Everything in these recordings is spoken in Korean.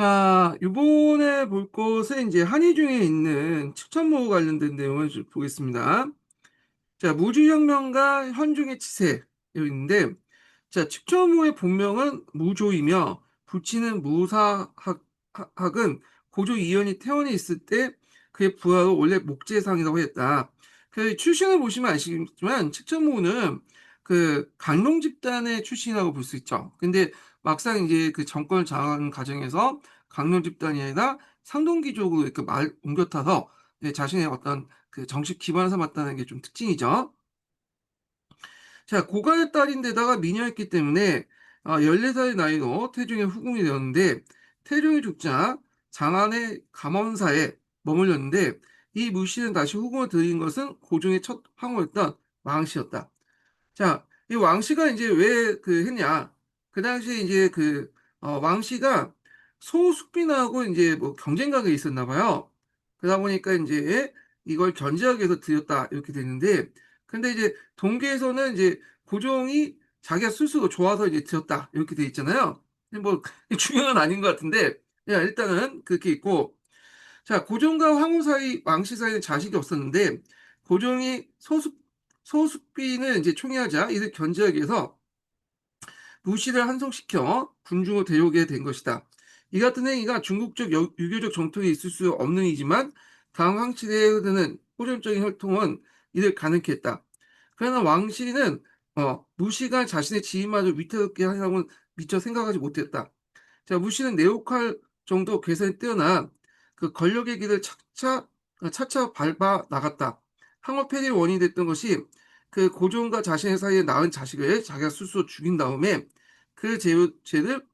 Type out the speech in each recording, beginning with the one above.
자, 이번에 볼 것은 이제 한의중에 있는 습천무 관련된 내용을 좀 보겠습니다. 자, 무주혁명과 현중의 치세 여기 있는데, 자, 습천무의 본명은 무조이며 부치는 무사학은 고조 이연이 태원에 있을 때 그의 부하가 원래 목재상이라고 했다. 그 출신을 보시면 아시겠지만 습천무는 그 강농 집단의 출신이라고 볼 수 있죠. 근데 막상 이제 그 정권을 장악하는 과정에서 강농 집단이 아니라 상동기족으로 이렇게 말 옮겨 타서 자신의 어떤 그 정식 기반을 삼았다는 게 좀 특징이죠. 자, 고관의 딸인데다가 미녀였기 때문에 14살의 나이로 태종의 후궁이 되었는데 태종이 죽자 장안의 감원사에 머물렀는데 이 무씨는 다시 후궁을 들인 것은 고종의 첫 황후였던 왕씨였다. 자, 이 왕씨가 이제 왜 그 했냐? 그 당시에 이제 왕씨가 소숙빈하고 이제 뭐 경쟁각에 있었나 봐요. 그러다 보니까 이제 이걸 견제하기 위해서 들였다 이렇게 되는데, 근데 이제 동계에서는 이제 고종이 자기가 스스로 좋아서 이제 들였다 이렇게 돼 있잖아요. 근데 뭐 중요한 건 아닌 것 같은데, 야, 일단은 그렇게 있고, 자, 고종과 황후 사이, 왕씨 사이는 자식이 없었는데, 고종이 소숙비는 이제 총애하자 이를 견제하기 위해서 무씨를 한송시켜 군중으로 데려오게 된 것이다. 이 같은 행위가 중국적 유교적 정통에 있을 수 없는 이지만, 다음 황실에 흐르는 호전적인 혈통은 이를 가능케 했다. 그러나 왕실은 무씨가 자신의 지인마저 위태롭게 하려고는 미처 생각하지 못했다. 자, 무씨는 네오칼 정도 계산이 뛰어난 그 권력의 길을 차차 밟아 나갔다. 항업 폐리의 원인이 됐던 것이 그 고종과 자신의 사이에 낳은 자식을 자기가 스스로 죽인 다음에 그 죄를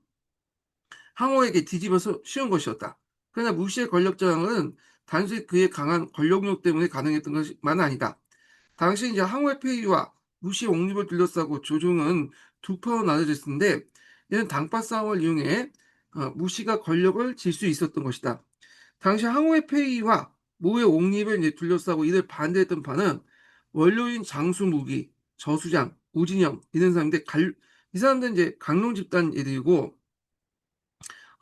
항호에게 뒤집어서 씌운 것이었다. 그러나 무씨의 권력저항은 단순히 그의 강한 권력력 때문에 가능했던 것만 아니다. 당시 이제 항우의 폐위와 무씨의 옹립을 둘러싸고 조종은 두 파로 나눠졌는데 이는 당파 싸움을 이용해 무씨가 권력을 질 수 있었던 것이다. 당시 항우의 폐위와 무의 옹립을 이제 둘러싸고 이를 반대했던 파는 원로인 장수무기, 저수장, 우진영 이런 사람인데 이 사람들은 이제 강농 집단 애들이고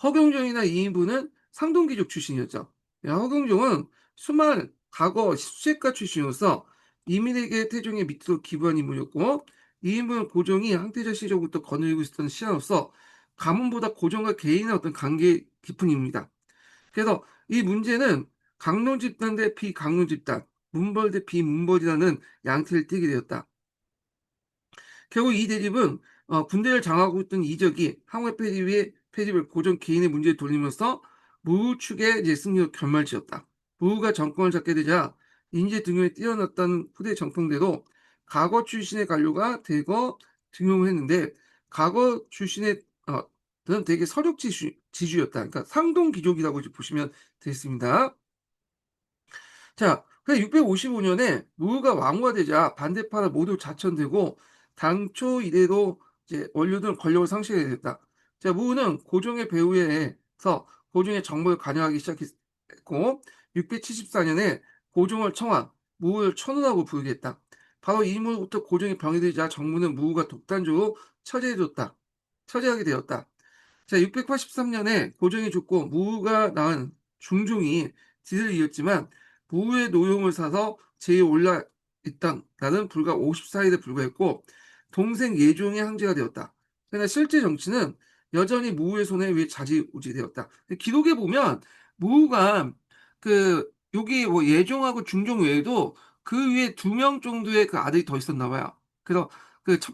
허경종이나 이인부는 상동기족 출신이었죠. 허경종은 수만 과거 수색가 출신으로서 이민에게 태종의 밑으로 기부한 인물이었고 이인부는 고종이 항태자 시절부터 거느리고 있었던 신하로서 가문보다 고종과 개인의 어떤 관계 깊은 인물이다. 그래서 이 문제는 강론 집단 대 비강론 집단, 문벌 대 비문벌이라는 양태를 띠게 되었다. 결국 이 대립은 군대를 장악하고 있던 이적이 항해 폐립을 고종 개인의 문제에 돌리면서 무우 측의 이제 승리로 결말지었다. 무우가 정권을 잡게 되자 인재 등용에 뛰어났다는 후대 정평대로 과거 출신의 관료가 대거 등용을 했는데 과거 출신의 는 되게 서력 지주였다. 그러니까 상동 귀족이라고 보시면 되겠습니다. 자, 그래 655년에 무우가 왕후가 되자 반대파는 모두 자천되고 당초 이래로 이제 원료들은 권력을 상실하게 됐다. 자, 무우는 고종의 배후에서 고종의 정벌을 관여하기 시작했고 674년에 고종을 청한 무우를 천우라고 부르게 했다. 바로 이 인물부터 고종이 병이 들자 정무는 무우가 독단적으로 처리하게 되었다. 자, 683년에 고종이 죽고 무우가 낳은 중종이 뒤를 이었지만 무우의 노용을 사서 제에 올라 있던 나는 불과 54일에 불과했고 동생 예종의 황제가 되었다. 그러나 실제 정치는 여전히 무우의 손에 의해 좌지우지되었다. 기록에 보면 무우가 여기 뭐 예종하고 중종 외에도 그 위에 2명 정도의 그 아들이 더 있었나 봐요. 그래서 그 첫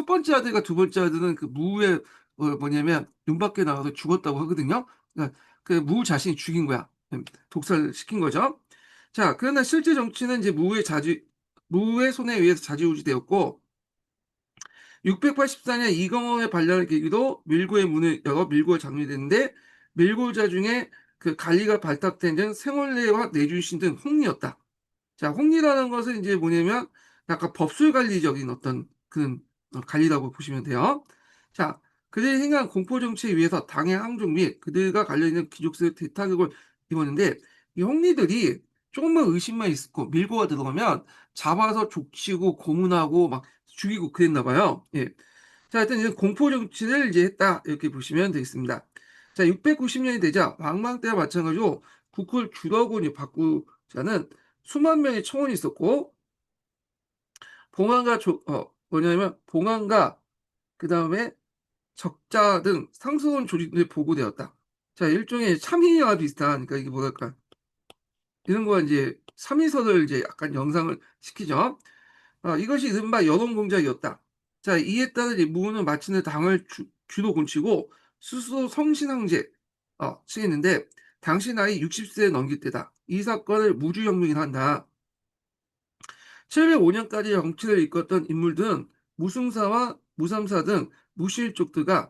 번째 아들과 두 번째 아들은 그 무우의 뭐냐면 눈 밖에 나가서 죽었다고 하거든요. 그러니까 그 무 자신이 죽인 거야. 독살 시킨 거죠. 자, 그러나 실제 정치는 이제 무의 손에 의해서 좌지우지되었고 684년 이경호의 반란을 계기로 밀고의 문을 열어 밀고가 장려됐는데 밀고자 중에 그 관리가 발탁된 데는 생월래와 내주신 등 홍리였다. 자, 홍리라는 것은 이제 뭐냐면 약간 법술 관리적인 어떤 그런 관리라고 보시면 돼요. 자, 그들이 행한 공포 정치에 의해서 당의 항종 및 그들과 관련있는 귀족들의 대타격을 입었는데 이 홍리들이 조금만 의심만 있고 밀고가 들어가면 잡아서 족치고 고문하고 막 죽이고 그랬나 봐요. 예. 자, 하여튼 이제 공포 정치를 이제 했다 이렇게 보시면 되겠습니다. 자, 690년이 되자 왕망 때와 마찬가지로 국호를 주라고 이제 바꾸자는 수만 명의 청원이 있었고, 뭐냐면 봉안과 그 다음에 적자 등 상수원 조직들이 보고되었다. 자, 일종의 참의와 비슷한, 그러니까 이게 뭐랄까, 이런 거 이제 참의서를 이제 약간 영상을 시키죠. 이것이 이른바 여론공작이었다. 자, 이에 따른 이 무은은 마침내 당을 주로 곤치고 스스로 성신황제 칭했는데 당시 나이 60세에 넘길 때다. 이 사건을 무주혁명이라 한다. 705년까지 정치를 이끌었던 인물들은 무승사와 무삼사 등 무실족들과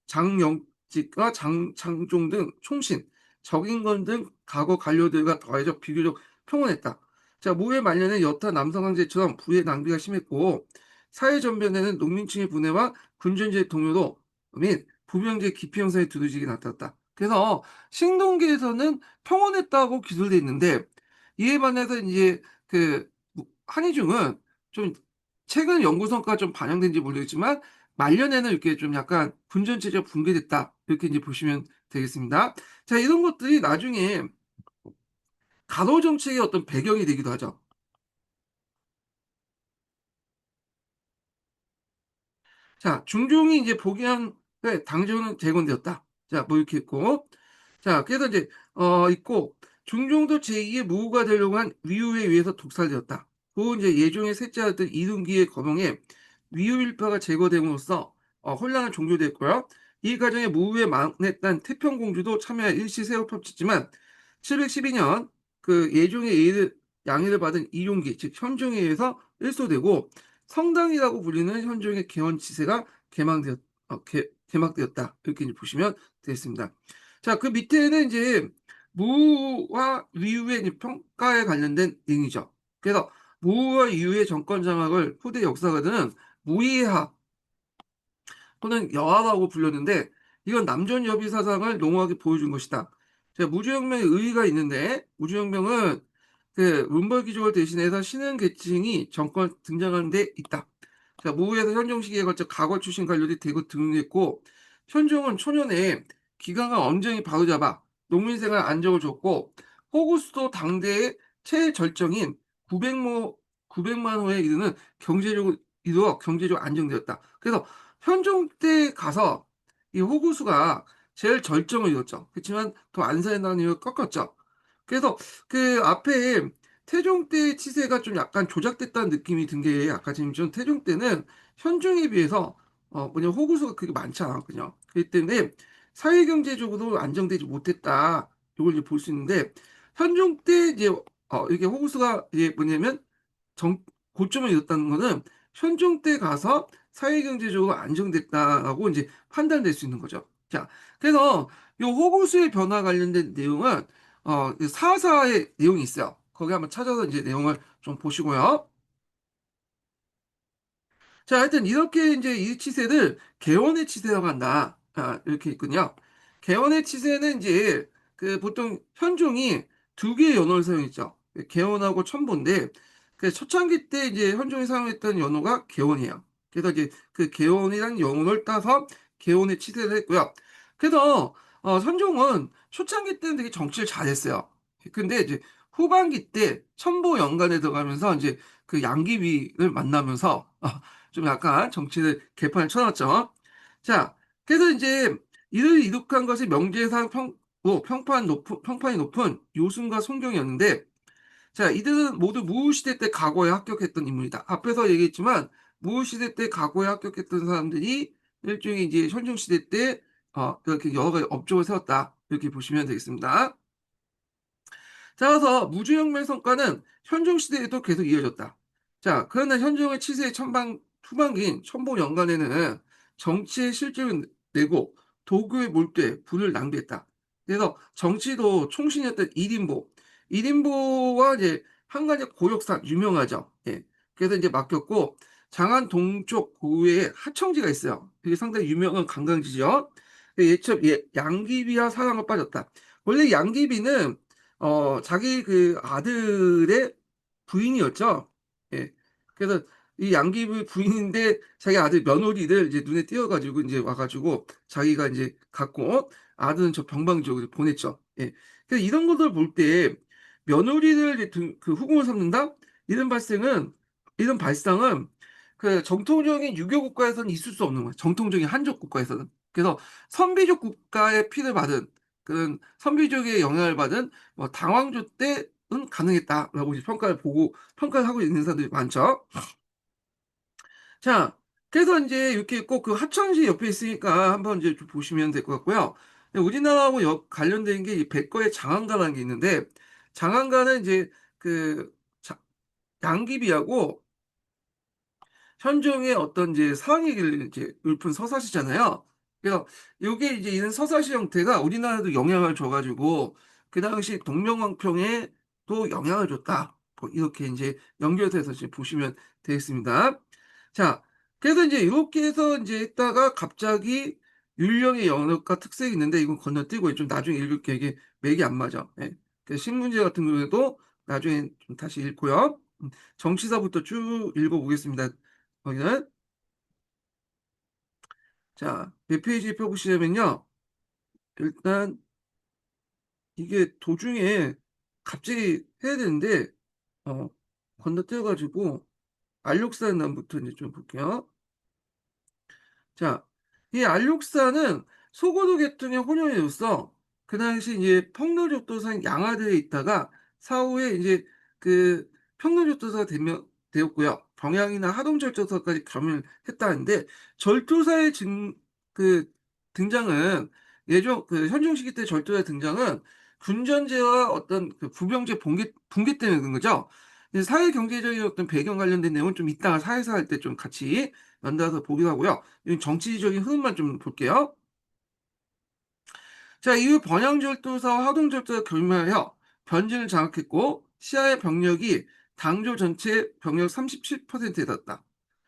장영직과 장종 등 총신, 적인건 등 과거 관료들과 더해져 비교적 평온했다. 자, 무해 말년에 여타 남성 황제처럼 부의 낭비가 심했고 사회 전변에는 농민층의 분해와 군전제의 동요로 및 부병제 기피 현상이 두드러지게 나타났다. 그래서 신동기에서는 평온했다고 기술돼 있는데 이에 반해서 이제 그 한의중은 좀 최근 연구 성과가 좀 반영된지 모르겠지만 말년에는 이렇게 좀 약간 군전체제가 붕괴됐다 이렇게 이제 보시면 되겠습니다. 자, 이런 것들이 나중에 가도 정책의 어떤 배경이 되기도 하죠. 자, 중종이 이제 복위한 당정은 재건되었다. 자, 뭐 이렇게 있고. 자, 그래서 이제, 있고, 중종도 제2의 무후가 되려고 한 위후에 의해서 독살되었다. 그 이제 예종의 셋째 아들 이dun기의 거명에 위후일파가 제거됨으로써 혼란은 종료됐고요. 이 과정에 무후의 막내 딸 태평공주도 참여해 일시 세워 펼쳤지만 712년 그 예종의 양해를 받은 이용기, 즉 현종에 의해서 일소되고 성당이라고 불리는 현종의 개헌 치세가 개막되었다. 이렇게 이제 보시면 되겠습니다. 자, 그 밑에는 이제 무와 위후의 이제 평가에 관련된 내용이죠. 그래서 무와 위후의 정권 장악을 후대 역사가들은 무이하 또는 여하라고 불렸는데 이건 남존 여비 사상을 농후하게 보여준 것이다. 자, 무주혁명의 의의가 있는데 무주혁명은 그 문벌 귀족을 대신해서 신흥 계층이 정권 등장하는 데 있다. 자, 무후에서 현종 시기에 걸쳐 가골 출신 관료들이 대거 등극했고 현종은 초년에 기강과 엄정히 바로잡아 농민생활 안정을 줬고 호구수도 당대의 최절정인 900만 호에 이르는 경제적으로 안정되었다. 그래서 현종 때 가서 이 호구수가 제일 절정을 이뤘죠. 그렇지만 더 안산이라는 이유를 꺾었죠. 그래서 그 앞에 태종 때 치세가 좀 약간 조작됐다는 느낌이 든 게 아까 지금 좀 태종 때는 현종에 비해서 뭐냐 호구수가 그렇게 많지 않았거든요. 그렇기 때문에 사회경제적으로 안정되지 못했다. 이걸 이제 볼 수 있는데 현종 때 이제 이게 호구수가 이게 뭐냐면 정, 고점을 이뤘다는 거는 현종 때 가서 사회경제적으로 안정됐다라고 이제 판단될 수 있는 거죠. 자, 그래서 이 호구수의 변화 관련된 내용은 그 사사의 내용이 있어요. 거기 한번 찾아서 이제 내용을 좀 보시고요. 자, 하여튼 이렇게 이제 이 치세를 개원의 치세라고 한다. 이렇게 있군요. 개원의 치세는 이제 그 보통 현종이 두 개의 연호를 사용했죠. 개원하고 첨보인데 그 초창기 때 이제 현종이 사용했던 연호가 개원이에요. 그래서 이제 그 개원이라는 연호를 따서 개원의 치세를 했고요. 그래서 현종은 초창기 때는 되게 정치를 잘했어요. 근데 이제 후반기 때 첨보 연간에 들어가면서 이제 그 양귀비를 만나면서 좀 약간 정치를 개판을 쳐놨죠. 자, 그래서 이제 이를 이룩한 것이 명제상 평판이 높은 요순과 송경이었는데, 자, 이들은 모두 무후시대 때 과거에 합격했던 인물이다. 앞에서 얘기했지만, 무후시대 때 과거에 합격했던 사람들이 일종의 이제 현종시대 때, 이렇게 여러 가지 업적을 세웠다. 이렇게 보시면 되겠습니다. 따라서 무주혁명 성과는 현종 시대에도 계속 이어졌다. 자, 그러나 현종의 치세의 후반기인 첨보 연간에는 정치의 실적을 내고 도구에 몰두해 부를 낭비했다. 그래서 정치도 총신이었던 이డిం보와 이제 한 가지 고역사 유명하죠. 예. 그래서 이제 맡겼고 장안 동쪽 고유에 하청지가 있어요. 이게 상당히 유명한 관광지죠. 양귀비와 사랑에 빠졌다. 원래 양귀비는 자기 그 아들의 부인이었죠. 예. 그래서 이 양귀비 부인인데 자기 아들 며느리를 이제 눈에 띄어가지고 이제 와가지고 자기가 이제 갖고 아들은 저 병방지역으로 보냈죠. 예. 그래서 이런 것들 볼 때 며느리를 이제 그 후궁을 삼는다? 이런 발상은 그 정통적인 유교 국가에서는 있을 수 없는 거예요. 정통적인 한족 국가에서는. 그래서 선비족 국가의 피를 받은 그런 선비족의 영향을 받은 뭐 당왕조 때는 가능했다라고 이제 평가를 하고 있는 사람들이 많죠. 자, 그래서 이제 이렇게 꼭 그 합창시 옆에 있으니까 한번 이제 좀 보시면 될 것 같고요. 우리나라하고 관련된 게 이 백거의 장안가라는 게 있는데, 장안가는 이제 그 양귀비하고 현종의 어떤 이제 사항얘기를 이제 읊은 서사시잖아요. 그래서 요게 이제 이런 서사시 형태가 우리나라도 영향을 줘가지고 그 당시 동명왕평에도 영향을 줬다. 뭐 이렇게 이제 연결돼서 이제 보시면 되겠습니다. 자, 그래서 이제 이렇게 해서 이제 했다가 갑자기 율령의 연역과 특색이 있는데 이건 건너뛰고 좀 나중에 읽을게 이게 맥이 안 맞아. 예. 그 신문제 같은 경우에도 나중에 좀 다시 읽고요. 정치사부터 쭉 읽어보겠습니다. 거기는 자, 몇 페이지 펴보시냐면요. 일단 이게 도중에 갑자기 해야 되는데 어, 건너뛰어가지고 알록산 남부터 이제 좀 볼게요. 자, 이 알육사는 소고도 계통의 혼혈이로서 그 당시 이제 평로족도상 양화대에 있다가 사후에 이제 그 평로족도사가 되었고요. 병양이나 하동절도사까지 겸임을 했다는데 절도사의 그 등장은 예종 그 현종 시기 때 절도사의 등장은 군전제와 어떤 그 부병제 붕괴 때문에 그런 거죠. 사회 경제적인 어떤 배경 관련된 내용은 좀 이따가 사회사 할 때 좀 같이 연달아서 보기로 하고요. 이 정치적인 흐름만 좀 볼게요. 자, 이후 번양절도사와 하동절도가 결렬하여 변진을 장악했고 시하의 병력이 당조 전체 병력 37%에 닿았다.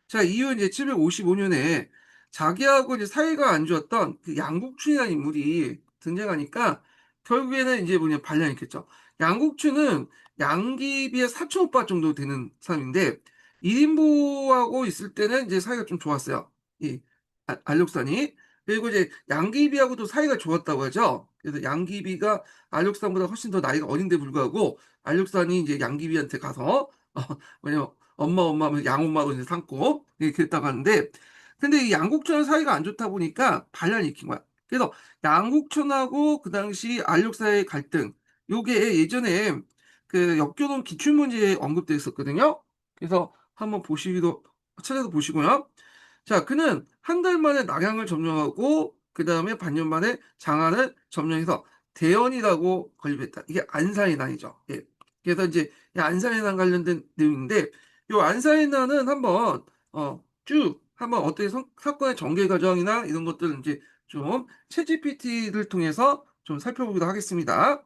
자, 이후 이제 755년에 자기하고 이제 사이가 안 좋았던 그 양국춘이라는 인물이 등장하니까 결국에는 이제 뭐냐 반란이 있겠죠. 양국춘은 양귀비의 사촌 오빠 정도 되는 사람인데 1인부하고 있을 때는 이제 사이가 좀 좋았어요. 이 알록산이. 그리고 이제 양귀비하고도 사이가 좋았다고 하죠. 그래서 양귀비가 알록산보다 훨씬 더 나이가 어린데 불구하고 알록산이 이제 양귀비한테 가서 왜냐면 엄마 하면서 양엄마로 이제 삼고 그랬다고 하는데 근데 이 양국천과 사이가 안 좋다 보니까 반란이 일으킨 거야. 그래서 양국천하고 그 당시 알록사의 갈등 요게 예전에 그 역교동 기출문제에 언급돼 있었거든요. 그래서 한번 보시기도 찾아서 보시고요. 자, 그는 한 달 만에 낙양을 점령하고 그 다음에 반년 만에 장안을 점령해서 대원이라고 건립했다. 이게 안사의 난이죠. 예. 그래서 이제 이 안사의 난 관련된 내용인데 요 안사의 난은 한번 쭉 한번 어떻게 사건의 전개 과정이나 이런 것들을 이제 좀 챗GPT를 통해서 좀 살펴보기도 하겠습니다.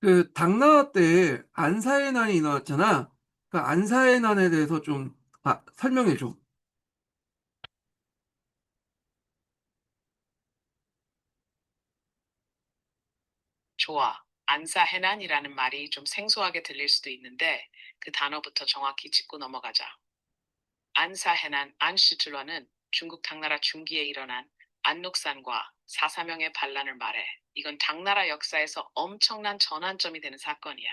그 당나라 때 안사의 난이 일어났잖아. 그 안사의 난에 대해서 좀 설명해 줘. 좋아. 안사해난이라는 말이 좀 생소하게 들릴 수도 있는데 그 단어부터 정확히 짚고 넘어가자. 안사해난 안시즐러는 중국 당나라 중기에 일어난 안禄산과 사사명의 반란을 말해. 이건 당나라 역사에서 엄청난 전환점이 되는 사건이야.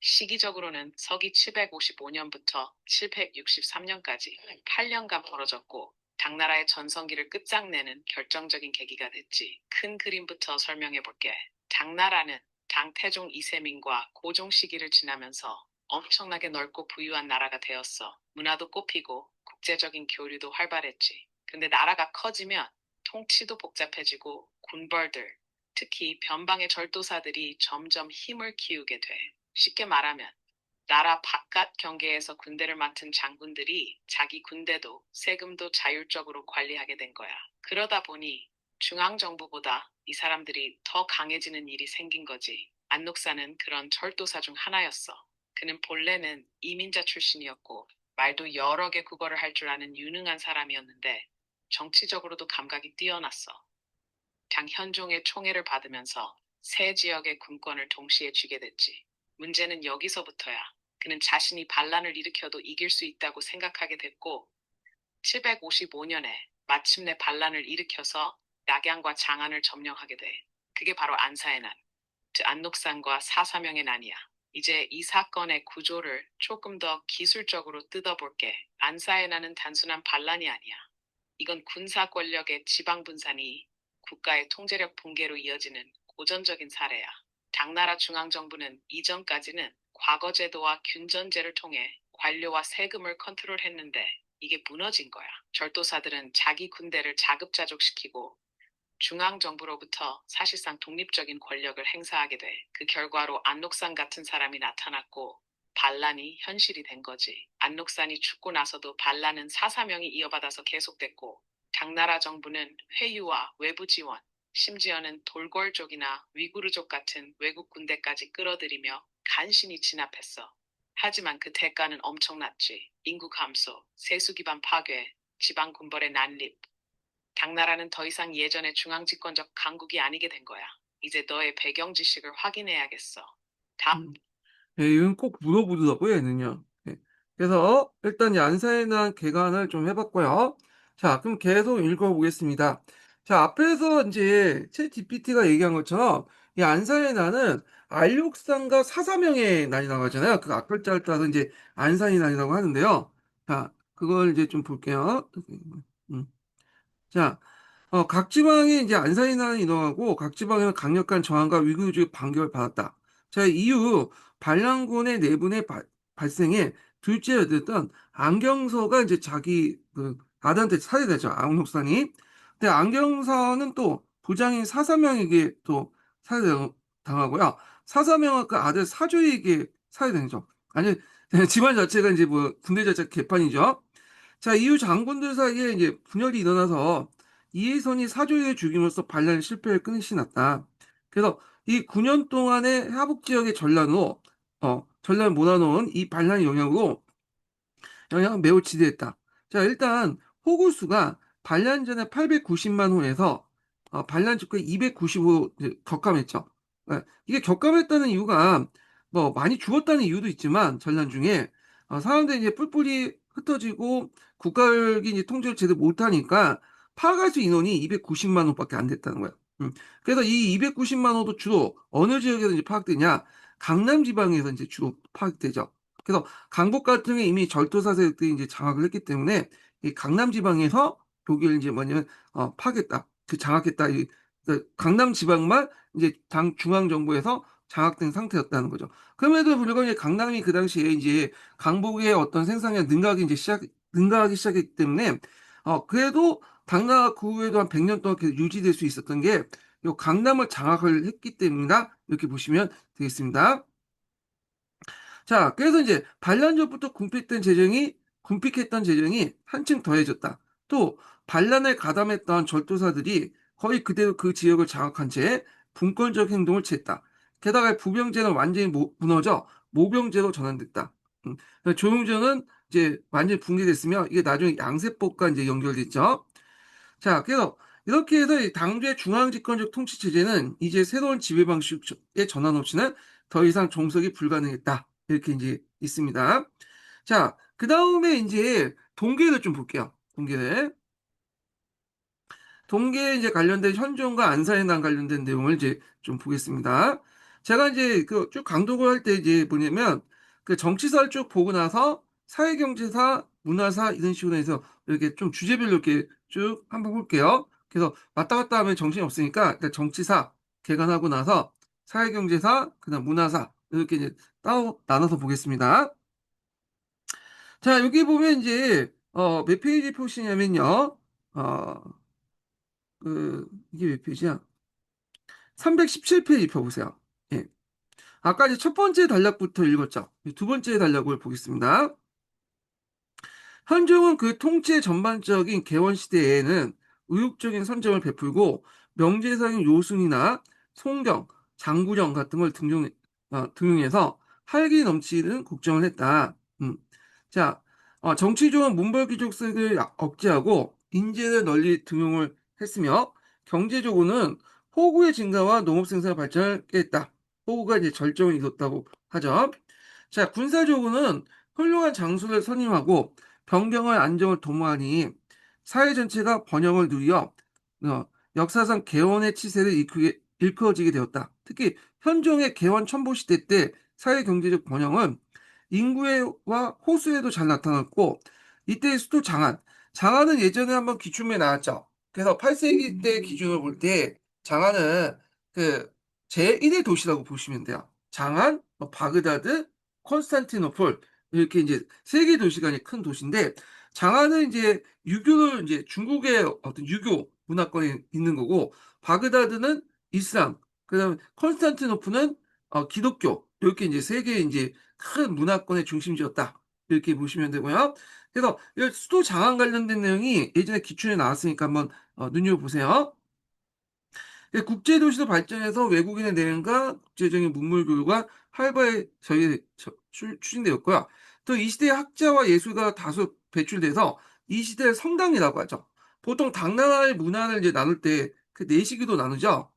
시기적으로는 서기 755년부터 763년까지 8년간 벌어졌고 당나라의 전성기를 끝장내는 결정적인 계기가 됐지. 큰 그림부터 설명해 볼게. 당나라는 당태종 이세민과 고종 시기를 지나면서 엄청나게 넓고 부유한 나라가 되었어. 문화도 꽃피고 국제적인 교류도 활발했지. 근데 나라가 커지면 통치도 복잡해지고 군벌들, 특히 변방의 절도사들이 점점 힘을 키우게 돼. 쉽게 말하면 나라 바깥 경계에서 군대를 맡은 장군들이 자기 군대도 세금도 자율적으로 관리하게 된 거야. 그러다 보니 중앙정부보다 이 사람들이 더 강해지는 일이 생긴 거지. 안녹사는 그런 절도사 중 하나였어. 그는 본래는 이민자 출신이었고 말도 여러 개 국어를 할 줄 아는 유능한 사람이었는데 정치적으로도 감각이 뛰어났어. 당 현종의 총애를 받으면서 세 지역의 군권을 동시에 쥐게 됐지. 문제는 여기서부터야. 그는 자신이 반란을 일으켜도 이길 수 있다고 생각하게 됐고 755년에 마침내 반란을 일으켜서 낙양과 장안을 점령하게 돼. 그게 바로 안사의 난, 즉 안녹산과 사사명의 난이야. 이제 이 사건의 구조를 조금 더 기술적으로 뜯어볼게. 안사의 난은 단순한 반란이 아니야. 이건 군사 권력의 지방 분산이 국가의 통제력 붕괴로 이어지는 고전적인 사례야. 당나라 중앙정부는 이전까지는 과거제도와 균전제를 통해 관료와 세금을 컨트롤했는데 이게 무너진 거야. 절도사들은 자기 군대를 자급자족시키고 중앙정부로부터 사실상 독립적인 권력을 행사하게 돼. 그 결과로 안녹산 같은 사람이 나타났고 반란이 현실이 된 거지. 안녹산이 죽고 나서도 반란은 사사명이 이어받아서 계속됐고 당나라 정부는 회유와 외부 지원, 심지어는 돌궐족이나 위구르족 같은 외국 군대까지 끌어들이며 간신히 진압했어. 하지만 그 대가는 엄청났지. 인구 감소, 세수 기반 파괴, 지방 군벌의 난립. 당나라는 더 이상 예전의 중앙집권적 강국이 아니게 된 거야. 이제 너의 배경 지식을 확인해야겠어. 답. 음. 예, 이건 꼭 물어보더라고요, 얘는요. 예. 그래서 일단 이 안사에 대한 개관을 좀 해봤고요. 자, 그럼 계속 읽어보겠습니다. 자, 앞에서 이제 챗 GPT가 얘기한 것처럼 이 안사의 난은 알육산과 사사명의 난이 나가잖아요. 그 앞글자를 따서 이제 안산이 난이라고 하는데요. 자, 그걸 이제 좀 볼게요. 음. 자, 각 지방에 이제 안사이나는 인허하고 각 지방에는 강력한 저항과 위구르주의 반격을 받았다. 자, 이후 반란군의 내분의 발생에 둘째였던 안경서가 이제 자기 그 아들한테 살해되죠. 안옥산이. 근데 안경서는 또 부장인 사사명에게 또 살해당하고요. 사사명은 그 아들 사조에게 살해되죠. 아니 집안 자체가 이제 뭐 군대 자체 개판이죠. 자, 이후 장군들 사이에 이제 분열이 일어나서 이해선이 사조의 죽임으로써 반란 실패를 끝이 났다. 그래서 이 9년 동안의 하북 지역의 전란을 몰아놓은 이 반란의 영향은 매우 지대했다. 자, 일단 호구수가 반란 전에 890만 호에서 반란 직후에 295 격감했죠. 이게 격감했다는 이유가 뭐 많이 죽었다는 이유도 있지만 전란 중에 사람들이 이제 뿔뿔이 흩어지고 국가력이 이제 통제를 제대로 못하니까 파악할 수 인원이 290만 호밖에 안 됐다는 거예요. 그래서 이 290만 호도 주로 어느 지역에서 이제 파악되냐? 강남 지방에서 이제 주로 파악되죠. 그래서 강북 같은 게 이미 절도사 세력들이 이제 장악을 했기 때문에 이 강남 지방에서 독일 이제 뭐냐면 파겠다, 그 장악했다. 그 강남 지방만 이제 당 중앙 정부에서 장악된 상태였다는 거죠. 그럼에도 불구하고 이제 강남이 그 당시에 이제 강북의 어떤 생산량 능가하기 시작했기 때문에 그래도 당나라 그 후에도 한 100년 동안 계속 유지될 수 있었던 게 요 강남을 장악을 했기 때문이다. 이렇게 보시면 되겠습니다. 자, 그래서 이제 반란전부터 궁핍했던 재정이 한층 더해졌다. 또 반란에 가담했던 절도사들이 거의 그대로 그 지역을 장악한 채 분권적 행동을 취했다. 게다가 부병제는 완전히 무너져 모병제로 전환됐다. 조용정은 이제 완전히 붕괴됐으며 이게 나중에 양세법과 이제 연결됐죠. 자, 그래서 이렇게 해서 이 당주의 중앙집권적 통치 체제는 이제 새로운 지배 방식의 전환 없이는 더 이상 종속이 불가능했다. 이렇게 이제 있습니다. 자, 그 다음에 이제 동계를 좀 볼게요. 동계에 이제 관련된 현종과 안사에난 관련된 내용을 이제 좀 보겠습니다. 제가 이제 그 쭉 강독을 할 때 이제 뭐냐면 그 정치사를 쭉 보고 나서 사회경제사, 문화사 이런 식으로 해서 이렇게 좀 주제별로 이렇게 쭉 한번 볼게요. 그래서 왔다 갔다 하면 정신이 없으니까 일단 정치사 개관하고 나서 사회경제사, 그다음 문화사 이렇게 이제 따로 나눠서 보겠습니다. 자, 여기 보면 이제 몇 페이지 표시냐면요. 어, 이게 몇 페이지야? 317페이지 펴보세요. 예. 아까 이제 첫 번째 단락부터 읽었죠. 두 번째 단락을 보겠습니다. 현종은 그 통치 전반적인 개원 시대에는 의욕적인 선정을 베풀고 명제사인 요순이나 송경, 장구령 같은 걸 등용해서 활기 넘치는 국정을 했다. 자, 정치적으로 문벌귀족색을 억제하고 인재를 널리 등용을 했으며 경제적으로는 호구의 증가와 농업 생산을 발전을 했다. 호구가 이제 절정을 이뤘다고 하죠. 자, 군사적으로는 훌륭한 장수를 선임하고 병경을 안정을 도모하니 사회 전체가 번영을 누려 역사상 개헌의 치세를 일컬어지게 되었다. 특히 현종의 개헌 첨보 시대 때 사회 경제적 번영은 인구와 호수에도 잘 나타났고 이때의 수도 장안. 장안은 예전에 한번 기출문에 나왔죠. 그래서 8세기 때 기준으로 볼 때 장안은 그 제1의 도시라고 보시면 돼요. 장안, 바그다드, 콘스탄티노플 이렇게 이제 세 개 도시가 이제 큰 도시인데 장안은 이제 유교를 이제 중국의 어떤 유교 문화권이 있는 거고 바그다드는 이슬람, 그다음에 콘스탄티노플은 기독교 이렇게 이제 세 개의 이제 큰 문화권의 중심지였다. 이렇게 보시면 되고요. 그래서 이 수도 장안 관련된 내용이 예전에 기출에 나왔으니까 한번 눈여겨보세요. 국제도시로 발전해서 외국인의 내용과 국제적인 문물 교류가 활발히 추진되었고요. 또 이 시대의 학자와 예술가 다수 배출돼서 이 시대의 성당이라고 하죠. 보통 당나라의 문화를 이제 나눌 때 그 네 시기도 나누죠.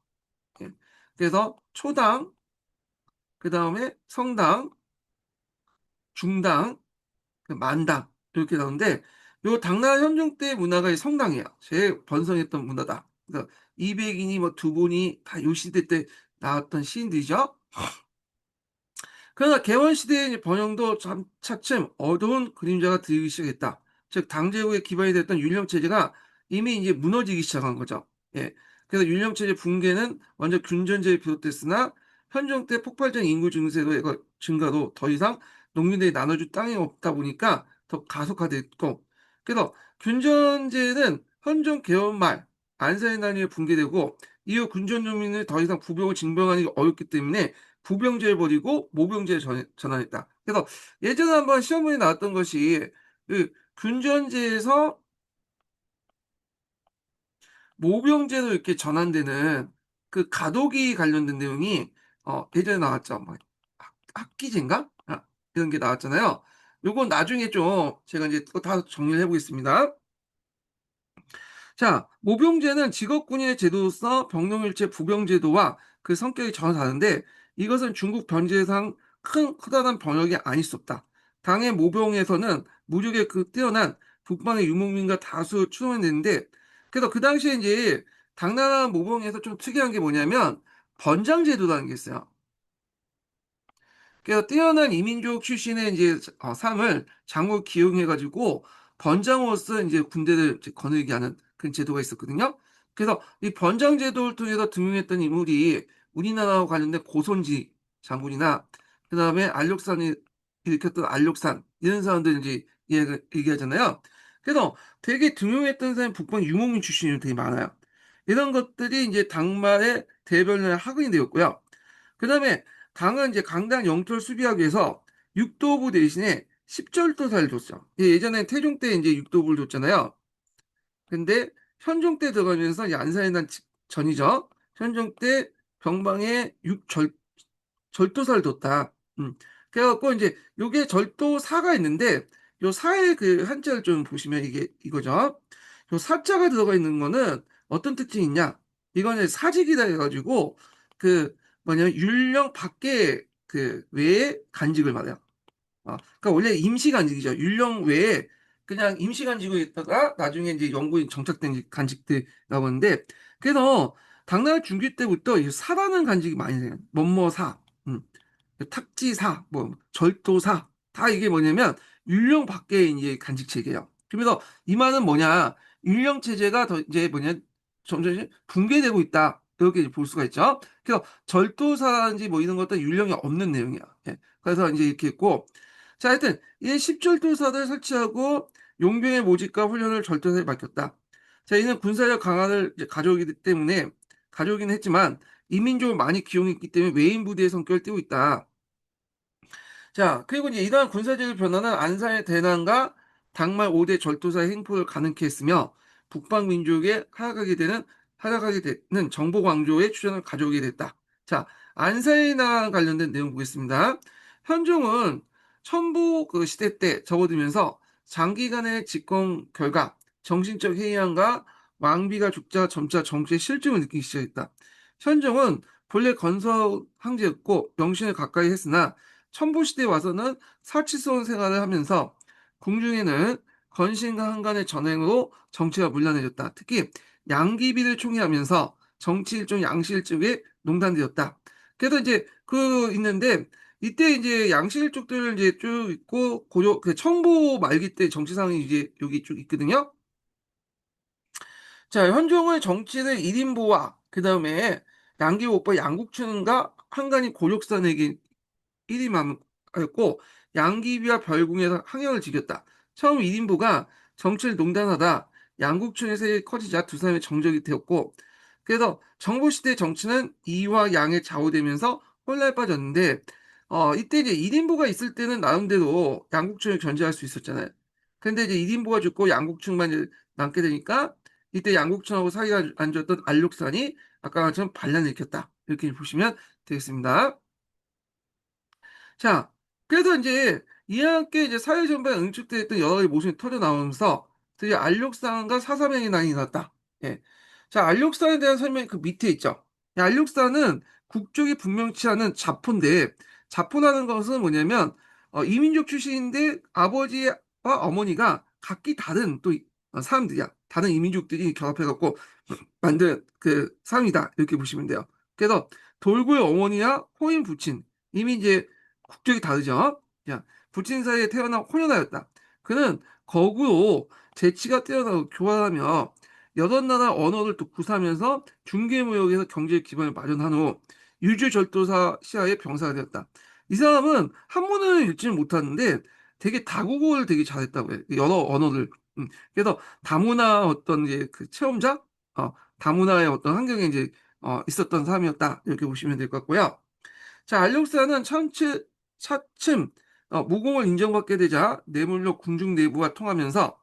예. 그래서 초당, 그 다음에 성당, 중당, 만당 이렇게 나오는데 요 당나라 현종 때 문화가 이 성당이에요. 제일 번성했던 문화다. 그래서 이백인이 뭐 두본이 다 요 시대 때 나왔던 시인들이죠. 그러나 개원 시대의 번영도 차츰 어두운 그림자가 들기 시작했다. 즉 당제국의 기반이 됐던 율령 체제가 이미 이제 무너지기 시작한 거죠. 예. 그래서 율령 체제 붕괴는 먼저 균전제에 비롯됐으나 현종 때 폭발적인 인구 증가로 더 이상 농민들이 나눠줄 땅이 없다 보니까 더 가속화됐고, 그래서 균전제는 현종 개원 말 안사의 난위에 붕괴되고 이후 균전 농민을 더 이상 부병을 징병하기 어렵기 때문에 부병제를 버리고 모병제를 전환했다. 그래서 예전에 한번 시험문에 나왔던 것이 그 균전제에서 모병제로 이렇게 전환되는 그 가도기 관련된 내용이 예전에 나왔죠. 뭐 학기제인가? 이런 게 나왔잖아요. 요건 나중에 좀 제가 이제 또 다 정리를 해보겠습니다. 자, 모병제는 직업군인의 제도로서 병력일체 부병제도와 그 성격이 전혀 다른데 이것은 중국 변제상 커다란 번역이 아닐 수 없다. 당의 모병에서는 무력의 그 뛰어난 북방의 유목민과 다수 추동했는데 그래서 그 당시에 이제 당나라 모병에서 좀 특이한 게 뭐냐면 번장제도라는 게 있어요. 그래서 뛰어난 이민족 출신의 이제 상을 장로 기용해가지고 번장으로서 이제 군대를 이제 거느리게 하는 그런 제도가 있었거든요. 그래서 이 번장 제도를 통해서 등용했던 인물이 우리나라와 관련된 고손지 장군이나 그다음에 알록산이 일으켰던 알록산 이런 사람들 이제 얘기하잖아요. 그래서 되게 등용했던 사람이 북방 유목민 출신이 되게 많아요. 이런 것들이 이제 당말의 대변론의 학원이 되었고요. 그다음에 당은 이제 강단 영토를 수비하기 위해서 육도부 대신에 십절도사를 줬죠. 예전에 태종 때 이제 육도부를 줬잖아요. 근데 현종 때 들어가면서 이제 안사의 난 전이죠. 현종 때 병방에 절도사를 뒀다. 그래갖고 이제 요게 절도사가 있는데 요 사의 그 한자를 좀 보시면 이게 이거죠. 요 사자가 들어가 있는 거는 어떤 특징이 있냐? 이거는 사직이다 해가지고 그 뭐냐면 율령 밖에 그 외에 간직을 말해요. 그러니까 원래 임시간직이죠. 율령 외에 그냥 임시간직으로 있다가 나중에 이제 영구히 정착된 간직들이라고 하는데 그래서 당나라 중기 때부터 이 사라는 간직이 많이 돼요. 뭐뭐사, 탁지사, 뭐 절도사 다 이게 뭐냐면 율령 밖에 이제 간직 체계예요. 그래서 이 말은 뭐냐? 율령 체제가 더 이제 뭐냐 점점 이제 붕괴되고 있다. 이렇게 볼 수가 있죠. 그래서 절도사라든지 뭐 이런 것도 율령이 없는 내용이야. 예. 그래서 이제 이렇게 있고 자, 하여튼 이 십절도사를 설치하고 용병의 모집과 훈련을 절도사에 맡겼다. 자, 이는 군사력 강화를 이제 가져오기 때문에 가져오긴 했지만 이민족을 많이 기용했기 때문에 외인 부대의 성격을 띠고 있다. 자, 그리고 이제 이러한 군사적인 변화는 안사의 대난과 당말 5대 절도사의 행포를 가능케 했으며 북방 민족에 하락하게 되는 활약하게 되는 정복 왕조의 추전을 가져오게 됐다. 자, 안사해나 관련된 내용 보겠습니다. 현종은 천부 그 시대 때 접어들면서 장기간의 집권 결과 정신적 해이함과 왕비가 죽자 점차 정치의 실증을 느끼기 시작했다. 현종은 본래 건설 황제였고 명신을 가까이 했으나 천부시대에 와서는 사치스러운 생활을 하면서 궁중에는 건신과 한간의 전횡으로 정치가 문란해졌다. 특히 양귀비를 총애하면서 정치 일종 양씨 일족에 농단되었다. 그래서 이제 그 있는데 이때 이제 양씨 일족들 이제 쭉 있고 고려 그 청보 말기 때 정치상이 이제 여기 쭉 있거든요. 자, 현종의 정치는 1인보와 그 다음에 양귀 오빠 양국춘과 한간이 고력산에게 1위만하였고 양귀비와 별궁에서 항영을 지켰다. 처음 1인부가 정치를 농단하다 양국춘의 세력이 커지자 두 사람의 정적이 되었고 그래서 정보시대 정치는 이와 양에 좌우되면서 혼란에 빠졌는데 이때 이제 1인부가 있을 때는 나름대로 양국춘을 견제할 수 있었잖아요. 근데 이제 1인부가 죽고 양국춘만 이제 남게 되니까 이때 양국춘하고 사이가 안 좋았던 안禄산이 아까처럼 반란을 일으켰다. 이렇게 보시면 되겠습니다. 자, 그래서 이제 이와 함께 이제 사회 전반에 응축되었던 여러 가지 모순이 터져 나오면서 드디어 알육상과 사사명이 난이 났다. 예. 자, 알육상에 대한 설명이 그 밑에 있죠. 이 알육상은 국적이 분명치 않은 자포인데, 자포라는 것은 뭐냐면, 이민족 출신인데 아버지와 어머니가 각기 다른 또 사람들이야. 다른 이민족들이 결합해갖고 만든 그 사람이다. 이렇게 보시면 돼요. 그래서 돌고의 어머니와 호인 부친, 이미 이제 국적이 다르죠. 야, 부친 사이에 태어난 혼혈아였다. 그는 거구로 재치가 뛰어나고 교활하며 여러 나라 언어를 또 구사하면서 중개무역에서 경제 기반을 마련한 후 유주절도사 시하의 병사가 되었다. 이 사람은 한문을 읽지는 못하는데 되게 다국어를 되게 잘했다고 해. 여러 언어를. 그래서 다문화 어떤 이제 그 체험자, 다문화의 어떤 환경에 이제 있었던 사람이었다. 이렇게 보시면 될 것 같고요. 자, 알록사는 차츰 무공을 인정받게 되자 뇌물로 궁중 내부와 통하면서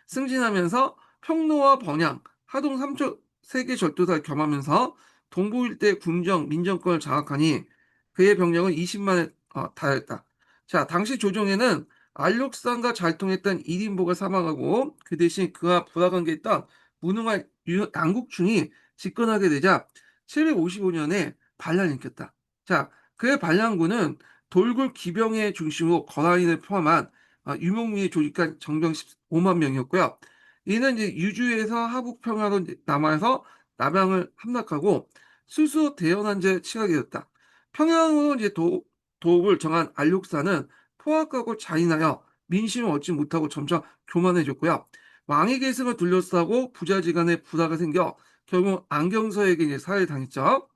승진하면서 평로와 번양, 하동 삼척 세계 절도사를 겸하면서 동부 일대 군정, 민정권을 장악하니 그의 병력은 20만에 달했다. 자, 당시 조정에는 알록산과 잘 통했던 이인보가 사망하고 그 대신 그와 불화관계했던 무능한 양국충이 집권하게 되자 755년에 반란이 일으켰다. 자, 그의 반란군은 돌굴 기병의 중심으로 거란인을 포함한 유목민이 조직한 정병 15만 명이었고요. 이는 이제 유주에서 하북 평화로 남아서 남양을 함락하고 스스로 대연한제 치하게 되었다. 평양으로 이제 도읍을 정한 안륙사는 포악하고 잔인하여 민심을 얻지 못하고 점차 교만해졌고요. 왕위 계승을 둘러싸고 부자지간에 부다가 생겨 결국 안경서에게 이제 사회를 당했죠.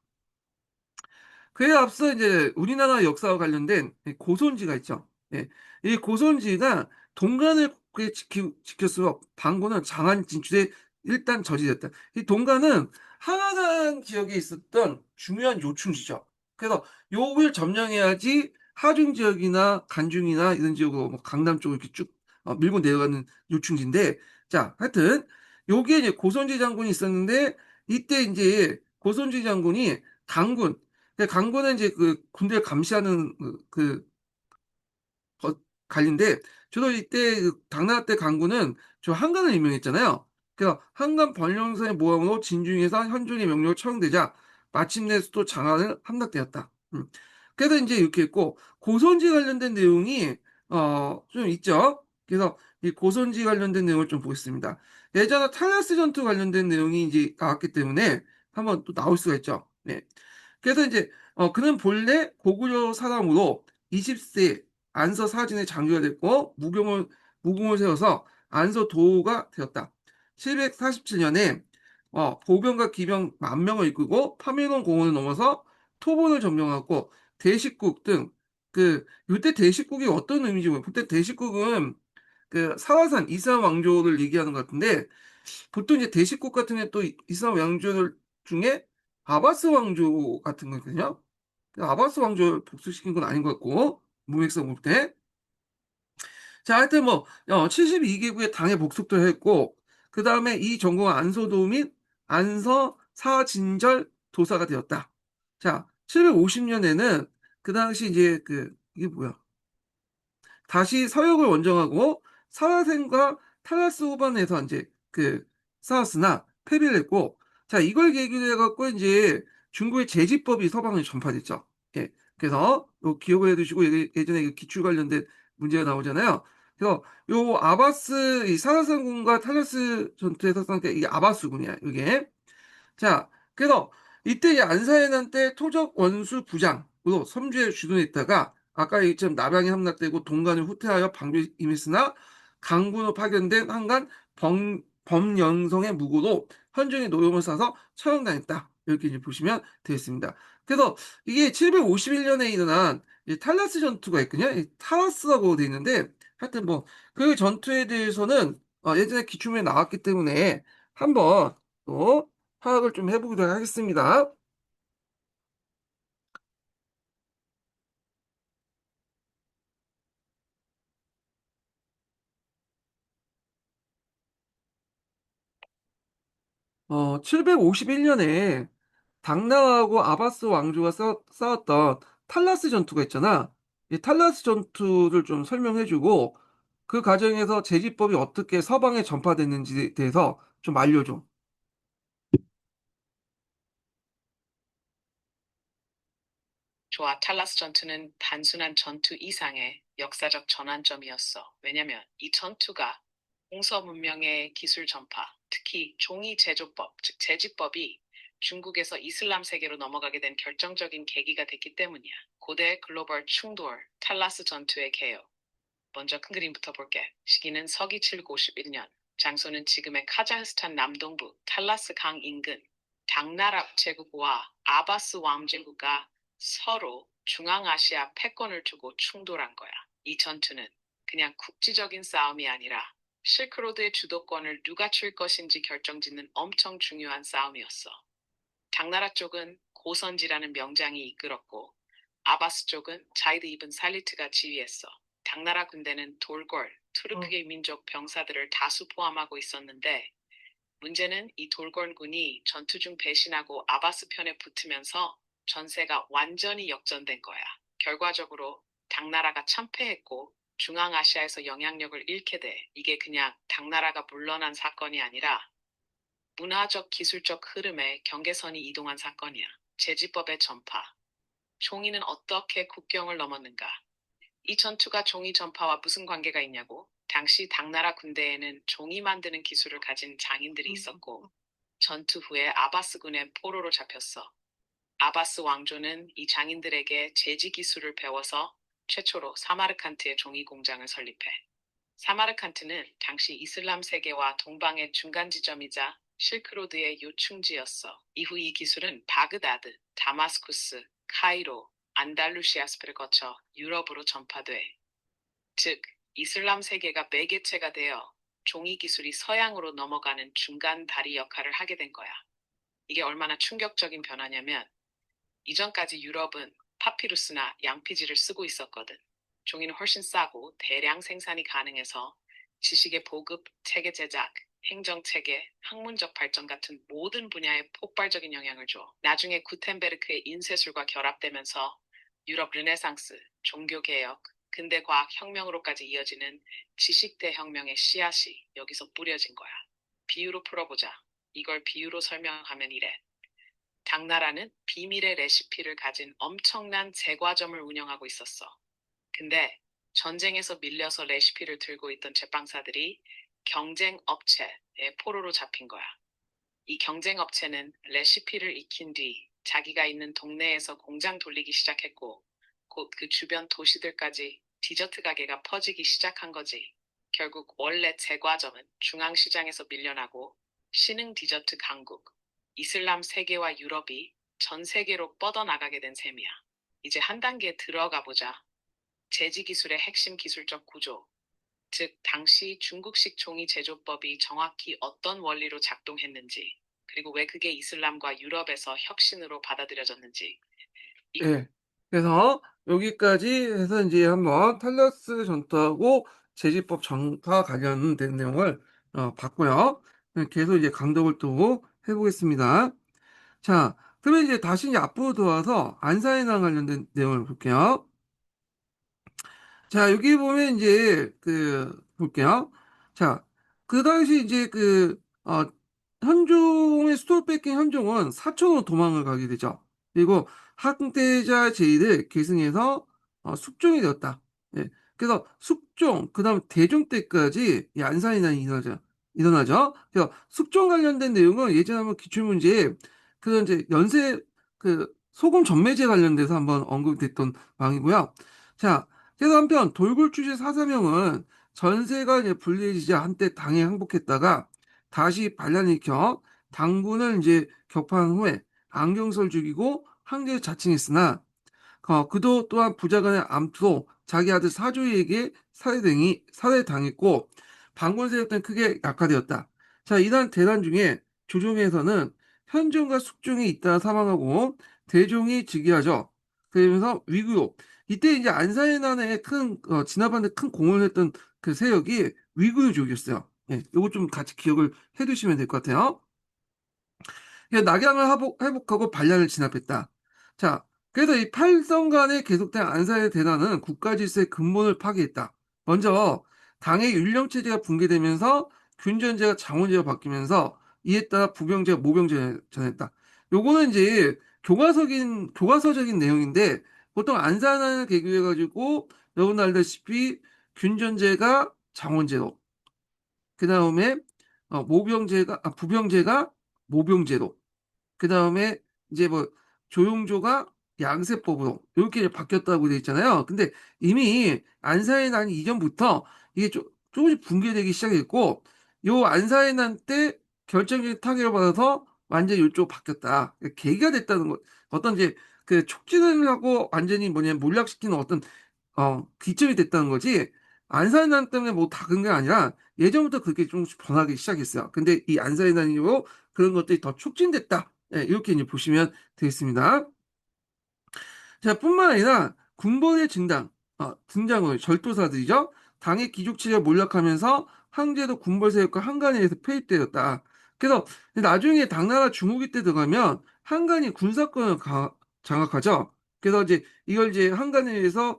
그에 앞서 이제 우리나라 역사와 관련된 고손지가 있죠. 예. 이 고손지가 동간을 지켰으며 방고는 장안 진출에 일단 저지됐다. 이 동간은 한라산 지역에 있었던 중요한 요충지죠. 그래서 요걸 점령해야지 하중 지역이나 간중이나 이런 지역으로 뭐 강남 쪽으로 이렇게 쭉 밀고 내려가는 요충지인데, 자, 하여튼 요게 이제 고손지 장군이 있었는데 이때 이제 고손지 장군이 강군 강군은 이제 그 군대를 감시하는 관리인데 주로 이때 그 당나라 때 강군은 저 한강을 임명했잖아요. 그래서 한강 번영사의 모함으로 진중에서 현종의 명령을 처형되자 마침내 수도 장안을 함락되었다. 그래서 이제 이렇게 했고 고선지 관련된 내용이 좀 있죠. 그래서 이 고선지 관련된 내용을 좀 보겠습니다. 예전에 탈라스 전투 관련된 내용이 이제 나왔기 때문에 한번 또 나올 수가 있죠. 네. 그래서 이제 그는 본래 고구려 사람으로 20세 안서 사진의 장교가 됐고 무공을 세워서 안서 도가 되었다. 747년에 보병과 기병 10,000명을 이끌고 파밀론 공원을 넘어서 토본을 점령하고 대식국 등 이때 대식국이 어떤 의미인지 모르겠어요. 그때 대식국은 그 사화산 이슬람 왕조를 얘기하는 것 같은데 보통 이제 대식국 같은 게 또 이슬람 왕조들 중에 아바스 왕조 같은 거거든요. 아바스 왕조를 복수시킨 건 아닌 것 같고 문맥상 볼 때. 자, 하여튼 뭐 72개국의 당에 복속도 했고 그 다음에 이 전공은 안소도 및 안서 사진절 도사가 되었다. 자, 750년에는 그 당시 이제 이게 뭐야? 다시 서역을 원정하고 사라센과 탈라스 호반에서 이제 싸웠으나 패배를 했고, 자, 이걸 계기로 해갖고 이제 중국의 제지법이 서방에 전파됐죠. 예. 그래서 요 기억을 해두시고, 예전에 기출 관련된 문제가 나오잖아요. 그래서 요 아바스 이 사라센군과 탈라스 전투에서 싸운 게 이게 아바스군이야, 이게. 자, 그래서 이때 이 안사해난 때 토적 원수 부장으로 섬주에 주둔했다가 아까 얘기처럼 남양이 함락되고 동간을 후퇴하여 방주에 임했으나 강군으로 파견된 한간 범연성의 무고로 현종의 노용을 사서 처형당했다. 이렇게 이제 보시면 되겠습니다. 그래서 이게 751년에 일어난 이 탈라스 전투가 있거든요. 이 타라스라고 되어 있는데 하여튼 뭐 그 전투에 대해서는 예전에 기출문에 나왔기 때문에 한번 또 파악을 좀 해보도록 하겠습니다. 751년에 당나라하고 아바스 왕조가 싸웠던 탈라스 전투가 있잖아. 이 탈라스 전투를 좀 설명해주고 그 과정에서 제지법이 어떻게 서방에 전파됐는지에 대해서 좀 알려줘. 좋아, 탈라스 전투는 단순한 전투 이상의 역사적 전환점이었어. 왜냐면 이 전투가 공서 문명의 기술 전파, 특히 종이 제조법, 즉 제지법이 중국에서 이슬람 세계로 넘어가게 된 결정적인 계기가 됐기 때문이야. 고대 글로벌 충돌, 탈라스 전투의 개요. 먼저 큰 그림부터 볼게. 시기는 서기 751년. 장소는 지금의 카자흐스탄 남동부 탈라스 강 인근. 당나라 제국과 아바스 왕제국가 서로 중앙아시아 패권을 두고 충돌한 거야. 이 전투는 그냥 국지적인 싸움이 아니라 실크로드의 주도권을 누가 칠 것인지 결정짓는 엄청 중요한 싸움이었어. 당나라 쪽은 고선지라는 명장이 이끌었고 아바스 쪽은 자이드 이븐 살리트가 지휘했어. 당나라 군대는 돌골, 투르크계 민족 병사들을 다수 포함하고 있었는데 문제는 이 돌골군이 전투 중 배신하고 아바스 편에 붙으면서 전세가 완전히 역전된 거야. 결과적으로 당나라가 참패했고 중앙아시아에서 영향력을 잃게 돼. 이게 그냥 당나라가 물러난 사건이 아니라 문화적 기술적 흐름에 경계선이 이동한 사건이야. 제지법의 전파. 종이는 어떻게 국경을 넘었는가? 이 전투가 종이 전파와 무슨 관계가 있냐고? 당시 당나라 군대에는 종이 만드는 기술을 가진 장인들이 있었고 전투 후에 아바스군의 포로로 잡혔어. 아바스 왕조는 이 장인들에게 제지 기술을 배워서 최초로 사마르칸트의 종이 공장을 설립해. 사마르칸트는 당시 이슬람 세계와 동방의 중간 지점이자 실크로드의 요충지였어. 이후 이 기술은 바그다드, 다마스쿠스, 카이로, 안달루시아스를 거쳐 유럽으로 전파돼. 즉, 이슬람 세계가 매개체가 되어 종이 기술이 서양으로 넘어가는 중간 다리 역할을 하게 된 거야. 이게 얼마나 충격적인 변화냐면 이전까지 유럽은 파피루스나 양피지를 쓰고 있었거든. 종이는 훨씬 싸고 대량 생산이 가능해서 지식의 보급, 체계 제작, 행정체계, 학문적 발전 같은 모든 분야에 폭발적인 영향을 줘. 나중에 구텐베르크의 인쇄술과 결합되면서 유럽 르네상스, 종교개혁, 근대과학 혁명으로까지 이어지는 지식대혁명의 씨앗이 여기서 뿌려진 거야. 비유로 풀어보자. 이걸 비유로 설명하면 이래. 당나라는 비밀의 레시피를 가진 엄청난 제과점을 운영하고 있었어. 근데 전쟁에서 밀려서 레시피를 들고 있던 제빵사들이 경쟁 업체의 포로로 잡힌 거야. 이 경쟁 업체는 레시피를 익힌 뒤 자기가 있는 동네에서 공장 돌리기 시작했고 곧 그 주변 도시들까지 디저트 가게가 퍼지기 시작한 거지. 결국 원래 제과점은 중앙시장에서 밀려나고 신흥 디저트 강국, 이슬람 세계와 유럽이 전 세계로 뻗어나가게 된 셈이야. 이제 한 단계 들어가 보자. 제지 기술의 핵심 기술적 구조, 즉 당시 중국식 종이 제조법이 정확히 어떤 원리로 작동했는지, 그리고 왜 그게 이슬람과 유럽에서 혁신으로 받아들여졌는지. 예. 그래서 여기까지 해서 이제 한번 탈러스 전투하고 제지법 전파 관련된 내용을 봤고요. 계속 이제 강덕을 두고 해보겠습니다. 자, 그러면 이제 다시 이제 앞으로 돌아와서 안사해나 관련된 내용을 볼게요. 자, 여기 보면 이제 볼게요. 자, 그 당시 이제 현종의 수도를 뺏긴 현종은 사천으로 도망을 가게 되죠. 그리고 학대자 제의를 계승해서 숙종이 되었다. 예. 그래서 숙종, 그 다음 대종 때까지 이 안산이난이 일어나죠. 그래서 숙종 관련된 내용은 예전에 한번 기출문제에 그런 이제 소금 전매제 관련돼서 한번 언급됐던 방이고요. 자, 그래서 한편 돌굴주제 사사명은 전세가 이제 불리해지자 한때 당에 항복했다가 다시 반란을 일으켜 당군을 이제 격파한 후에 안경설 죽이고 황제를 자칭했으나 그도 또한 부자간의 암투로 자기 아들 사조이에게 살해당했고 반군 세력 은 크게 약화되었다. 자, 이단 대란 중에 조정에서는 현종과 숙종이 잇따라 사망하고 대종이 즉위하죠. 그러면서 위구요. 이때 이제 안사해난에 진압하는데 큰 공헌을 했던 그 세력이 위구요족이었어요. 예, 요거 좀 같이 기억을 해두시면 될 것 같아요. 낙양을 회복하고 반란을 진압했다. 자, 그래서 이 8선간에 계속된 안사의 대란은 국가 질서의 근본을 파괴했다. 먼저 당의 율령체제가 붕괴되면서 균전제가 장원제가 바뀌면서 이에 따라 부병제가 모병제가 전했다. 요거는 이제 교과서적인 내용인데 보통 안산을 계기해가지고 여러분 알다시피 균전제가 장원제로 그 다음에 부병제가 모병제로 그 다음에 이제 뭐 조용조가 양세법으로 이렇게 이제 바뀌었다고 돼 있잖아요. 근데 이미 안사의 난 이전부터 이게 조금씩 붕괴되기 시작했고 요 안사의 난 때 결정적인 타격을 받아서 완전히 이쪽 바뀌었다. 계기가 됐다는 거. 어떤 이제 그 촉진을 하고 완전히 몰락시키는 어떤 기점이 됐다는 거지. 안사의 난 때문에 뭐 다 그런 게 아니라 예전부터 그렇게 조금씩 변하기 시작했어요. 근데 이 안사의 난이후 그런 것들이 더 촉진됐다. 네, 이렇게 이제 보시면 되겠습니다. 자, 뿐만 아니라 군번의 등장을 절도사들이죠. 당의 귀족체가 몰락하면서 황제도 군벌 세력과 한간에 의해서 폐입되었다. 그래서 나중에 당나라 중후기 때 들어가면 한간이 군사권을 장악하죠. 그래서 이제 이걸 이제 한간에 의해서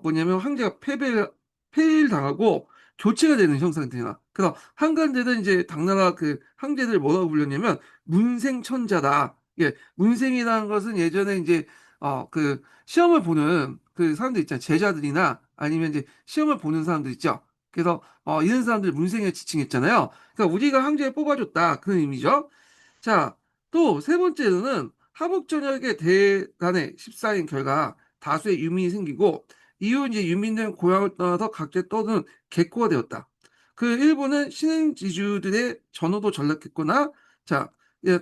뭐냐면 황제가 폐위를 당하고 교체가 되는 형상이 돼요. 그래서 한간대는 이제 당나라 그 황제들 뭐라고 불렸냐면 문생천자다. 예, 문생이라는 것은 예전에 이제 시험을 보는 그 사람들 있잖아요. 제자들이나 아니면 이제 시험을 보는 사람들 있죠. 그래서 이런 사람들 문생에 지칭했잖아요. 그러니까 우리가 황제를 뽑아줬다 그런 의미죠. 자, 또 세 번째로는 하북 전역의 대란의 14인 결과 다수의 유민이 생기고 이후 이제 유민들은 고향을 떠나서 각자 떠드는 객코가 되었다. 그 일부는 신행지주들의 전호도 전락했거나 자,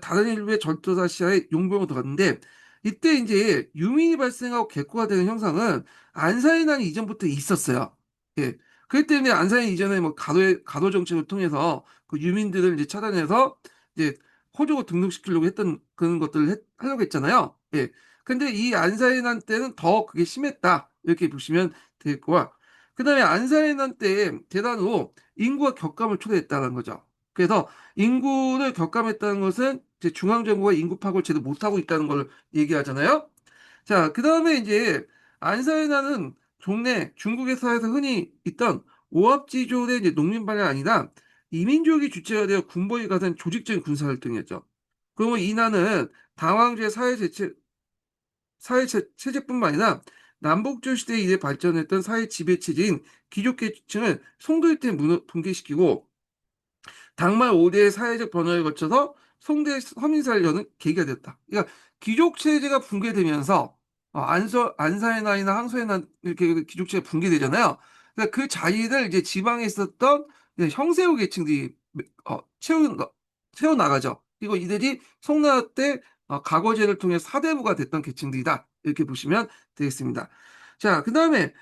다른 일부의 절도사 시야에 용병으로 들어갔는데 이때 이제 유민이 발생하고 객코가 되는 형상은 안사의 난이 이전부터 있었어요. 예. 그렇기 때문에 안사의 이전에 뭐 가도 정책을 통해서 그 유민들을 이제 차단해서 이제 호족을 등록시키려고 했던 그런 것들을 하려고 했잖아요. 예. 근데 이 안사의 난 때는 더 그게 심했다. 이렇게 보시면 되겠고요. 그 다음에 안사의 난 때 대단으로 인구가 격감을 초래했다는 거죠. 그래서 인구를 격감했다는 것은 이제 중앙정부가 인구 파악을 제대로 못하고 있다는 걸 얘기하잖아요. 자, 그 다음에 이제 안사의 난은 종래 중국의 사회에서 흔히 있던 오합지졸의 이제 농민반이 아니라 이민족이 주체가 되어 군벌이 가진 조직적인 군사활동이었죠. 그러면 이 난은 당황제 체제뿐만 아니라 남북조 시대에 이래 발전했던 사회 지배 체제인 귀족계층을 송도일 때 붕괴시키고 당말 5대의 사회적 변화를 거쳐서 송대 서민사를 여는 계기가 됐다. 그러니까 귀족 체제가 붕괴되면서 안사의 난이나 항소의 난 이렇게 귀족 체제가 붕괴되잖아요. 그러니까 그 자리를 이제 지방에 있었던 이제 형세후 계층들이 어, 채우 채워 나가죠. 그리고 이들이 송나라 때 가거제를 통해 사대부가 됐던 계층들이다. 이렇게 보시면 되겠습니다. 자, 그다음에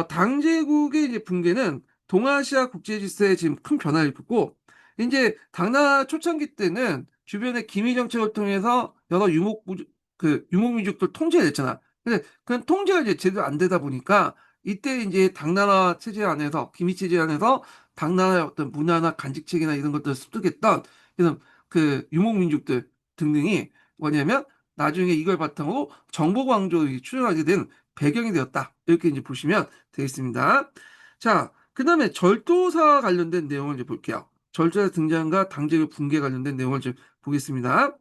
당제국의 이제 붕괴는 동아시아 국제 질서에 지금 큰 변화를 일으켰고 이제 당나라 초창기 때는 주변에 기미 정책을 통해서 여러 유목민족들 통제가 됐잖아. 근데 그런 통제가 이제 제대로 안 되다 보니까 이때 이제 당나라 체제 안에서 기미 체제 안에서 당나라의 어떤 문화나 간직책이나 이런 것들을 습득했던 이런 그 유목민족들 등등이 뭐냐면 나중에 이걸 바탕으로 정보광조에 출연하게 된 배경이 되었다. 이렇게 이제 보시면 되겠습니다. 자, 그 다음에 절도사 관련된 내용을 이제 볼게요. 절도사 등장과 당제의 붕괴 관련된 내용을 좀 보겠습니다.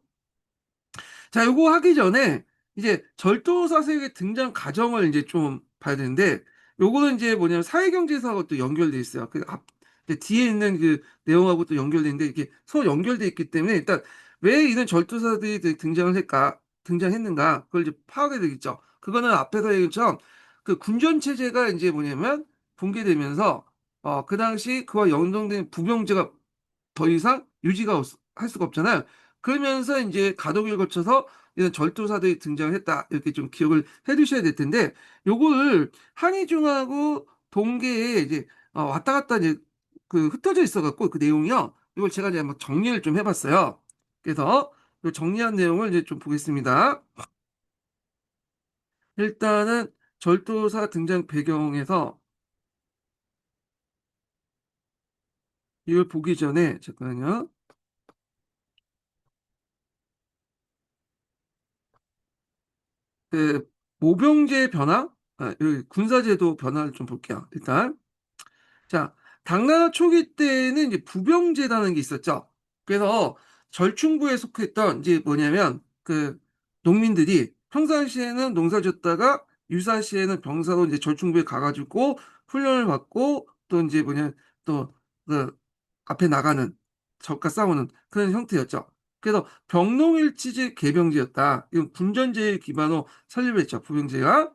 자, 요거 하기 전에 이제 절도사 세계 등장 과정을 이제 좀 봐야 되는데 요거는 이제 뭐냐면 사회경제사하고 또 연결돼 있어요. 이제 뒤에 있는 그 내용하고 또 연결돼 있는데 이게 서로 연결돼 있기 때문에 일단 왜 이런 절도사들이 등장했는가 그걸 이제 파악해야 되겠죠. 그거는 앞에서 얘기한 것처럼 그 군전 체제가 이제 뭐냐면 붕괴되면서 그 당시 그와 연동된 부병제가 더 이상 할 수가 없잖아요. 그러면서 이제 가독을 거쳐서 이런 절도사들이 등장했다. 이렇게 좀 기억을 해 두셔야 될 텐데, 요거를 한의중하고 동계에 이제 왔다 갔다 이제 그 흩어져 있어갖고 그 내용이요. 이걸 제가 이제 한번 정리를 좀 해봤어요. 그래서 요 정리한 내용을 이제 좀 보겠습니다. 일단은 절도사 등장 배경에서 이걸 보기 전에 잠깐만요. 그 모병제 변화, 여기 군사제도 변화를 좀 볼게요. 일단 자, 당나라 초기 때는 이제 부병제라는 게 있었죠. 그래서 절충부에 속했던 이제 뭐냐면 그 농민들이 평상시에는 농사 짓다가 유사시에는 병사로 이제 절충부에 가가지고 훈련을 받고 또 이제 뭐냐 또 그 앞에 나가는 적과 싸우는 그런 형태였죠. 그래서 병농일치제 개병제였다. 이건 군전제에 기반으로 설립을 했죠. 부병제가.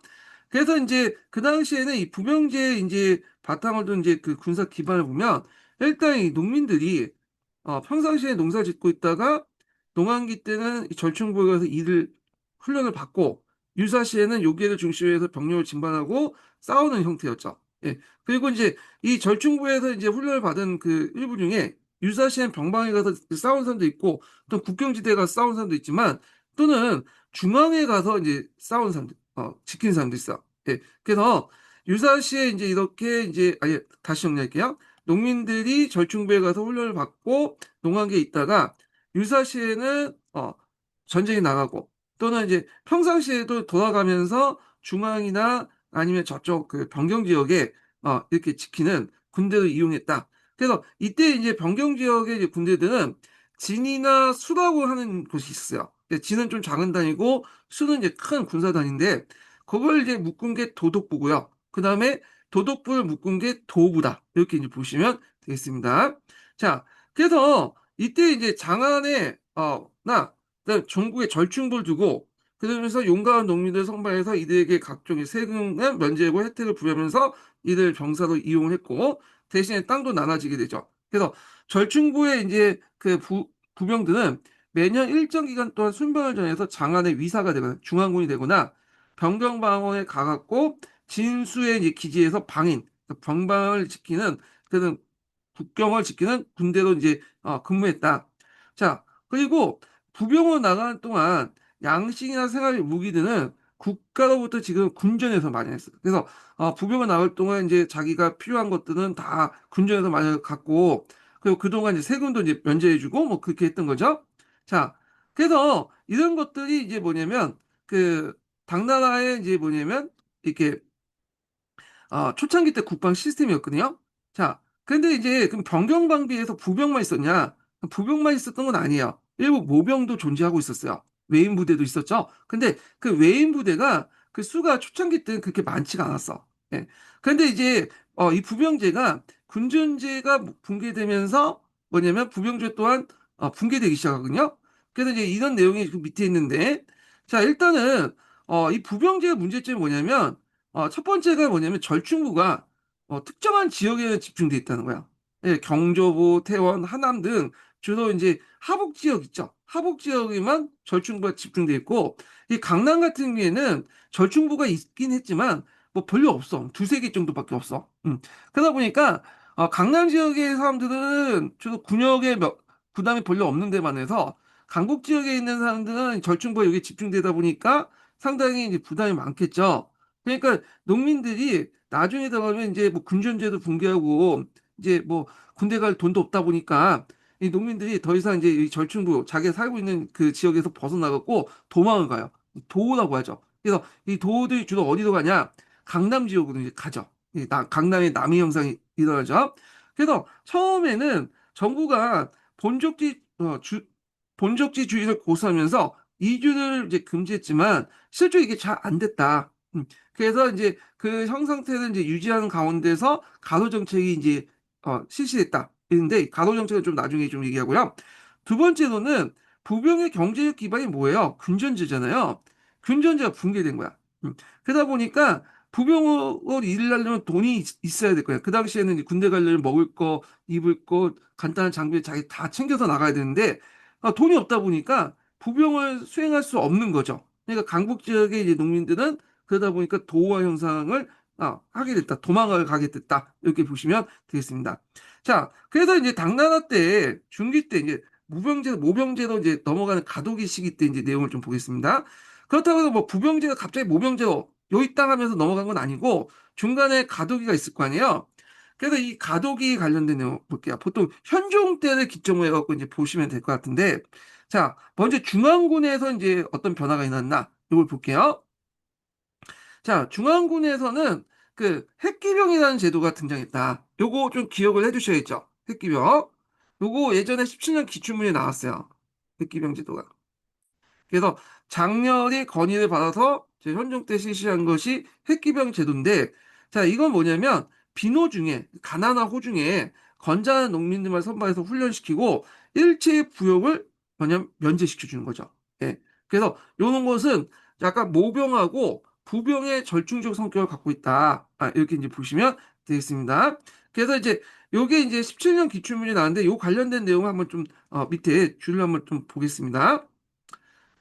그래서 이제 그 당시에는 이 부병제 이제 바탕을 둔 이제 그 군사 기반을 보면 일단 이 농민들이 평상시에 농사 짓고 있다가 농한기 때는 이 절충부에 가서 일을 훈련을 받고 유사시에는 요기를 중심으로 해서 병력을 진반하고 싸우는 형태였죠. 예. 그리고 이제 이 절충부에서 이제 훈련을 받은 그 일부 중에 유사시엔 병방에 가서 싸운 사람도 있고 또 국경지대에 가서 싸운 사람도 있지만 또는 중앙에 가서 이제 싸운 사람들, 지킨 사람도 있어. 예. 그래서 유사시에 이제 이렇게 이제 아니 다시 정리할게요. 농민들이 절충부에 가서 훈련을 받고 농한기에 있다가 유사시에는 전쟁에 나가고 또는 이제 평상시에도 돌아가면서 중앙이나 아니면 저쪽 그 변경 지역에 이렇게 지키는 군대를 이용했다. 그래서 이때 이제 변경 지역의 이제 군대들은 진이나 수라고 하는 곳이 있었어요. 진은 좀 작은 단위고 수는 이제 큰 군사단인데 그걸 이제 묶은 게 도독부고요. 그 다음에 도독부를 묶은 게 도부다. 이렇게 이제 보시면 되겠습니다. 자, 그래서 이때 이제 장안에 그다음 전국에 절충부를 두고 그러면서 용감한 농민들 선발해서 이들에게 각종의 세금을 면제하고 혜택을 부여하면서 이들 병사로 이용을 했고 대신에 땅도 나눠지게 되죠. 그래서 절충부의 이제 그 부병들은 매년 일정 기간 동안 순병을 전해서 장안의 위사가 되거나 중앙군이 되거나 병경방어에 가갖고 진수의 이제 기지에서 방인, 병방을 지키는 그런 국경을 지키는 군대로 이제 근무했다. 자, 그리고 부병으로 나가는 동안 양식이나 생활 무기들은 국가로부터 지금 군전에서 많이 했어요. 그래서 부병을 나갈 동안 이제 자기가 필요한 것들은 다 군전에서 많이 갖고 그리고 그동안 이제 세금도 이제 면제해주고 뭐 그렇게 했던 거죠. 자, 그래서 이런 것들이 이제 뭐냐면 그 당나라의 이제 뭐냐면 이렇게 초창기 때 국방 시스템이었거든요. 자, 근데 이제 그럼 병경방비에서 부병만 있었냐? 부병만 있었던 건 아니에요. 일부 모병도 존재하고 있었어요. 외인 부대도 있었죠. 근데 그 외인 부대가 그 수가 초창기 때는 그렇게 많지가 않았어. 예. 근데 이제 이 부병제가 군전제가 붕괴되면서 뭐냐면 부병제 또한 붕괴되기 시작하거든요. 그래서 이제 이런 내용이 그 밑에 있는데 자, 일단은 이 부병제의 문제점이 뭐냐면 첫 번째가 뭐냐면 절충부가 특정한 지역에 집중돼 있다는 거야. 예, 경조부, 태원, 하남 등 주로 이제 하북 지역 있죠. 하북 지역에만 절충부가 집중돼 있고 이 강남 같은 경우에는 절충부가 있긴 했지만 뭐 별로 없어. 두세 개 정도밖에 없어. 그러다 보니까 강남 지역의 사람들은 주로 군역에 부담이 별로 없는 데만 해서 강북 지역에 있는 사람들은 절충부가 여기 집중되다 보니까 상당히 이제 부담이 많겠죠. 그러니까 농민들이 나중에 들어가면 이제 뭐 군전제도 붕괴하고 이제 뭐 군대 갈 돈도 없다 보니까 이 농민들이 더 이상 이제 이 절충부 자기가 살고 있는 그 지역에서 벗어나갖고 도망을 가요. 도라고 하죠. 그래서 이 도들이 주로 어디로 가냐? 강남 지역으로 이제 가죠. 강남의 남이 현상이 일어나죠. 그래서 처음에는 정부가 본적지 본적지주의를 고수하면서 이주를 이제 금지했지만 실제로 이게 잘 안 됐다. 그래서 이제 그 형 상태를 이제 유지하는 가운데서 가도 정책이 이제 실시됐다. 있는데 가도 정책은 좀 나중에 좀 얘기하고요. 두 번째로는 부병의 경제적 기반이 뭐예요? 군전제잖아요. 군전제가 붕괴된 거야. 그러다 보니까 부병을 일하려면 돈이 있어야 될 거야. 그 당시에는 이제 군대 가려면 먹을 거, 입을 거, 간단한 장비 자기 다 챙겨서 나가야 되는데 돈이 없다 보니까 부병을 수행할 수 없는 거죠. 그러니까 강북 지역의 이제 농민들은 그러다 보니까 도화 현상을 하게 됐다. 도망을 가게 됐다. 이렇게 보시면 되겠습니다. 자, 그래서 이제 당나라 때, 중기 때 이제 모병제로 이제 넘어가는 가도기 시기 때 이제 내용을 좀 보겠습니다. 그렇다고 해서 뭐 부병제가 갑자기 모병제로 요이 땅 하면서 넘어간 건 아니고 중간에 가도기가 있을 거 아니에요. 그래서 이 가도기 관련된 내용 볼게요. 보통 현종 때를 기점으로 해갖고 이제 보시면 될 것 같은데, 자, 먼저 중앙군에서 이제 어떤 변화가 일어났나, 이걸 볼게요. 자, 중앙군에서는 그 핵기병이라는 제도가 등장했다. 요거 좀 기억을 해두셔야겠죠. 핵기병. 요거 예전에 17년 기출문에 나왔어요. 핵기병 제도가. 그래서 장렬히 건의를 받아서 현종 때 실시한 것이 핵기병 제도인데, 자, 이건 뭐냐면 비노 중에 가난한 호중에 건장한 농민들만 선발해서 훈련시키고 일체 부역을 뭐냐면 면제시켜 주는 거죠. 예. 그래서 요런 것은 약간 모병하고 부병의 절충적 성격을 갖고 있다. 이렇게 이제 보시면 되겠습니다. 그래서 이제 요게 이제 17년 기출문이 나왔는데 요 관련된 내용을 한번 좀 밑에 줄을 한번 좀 보겠습니다.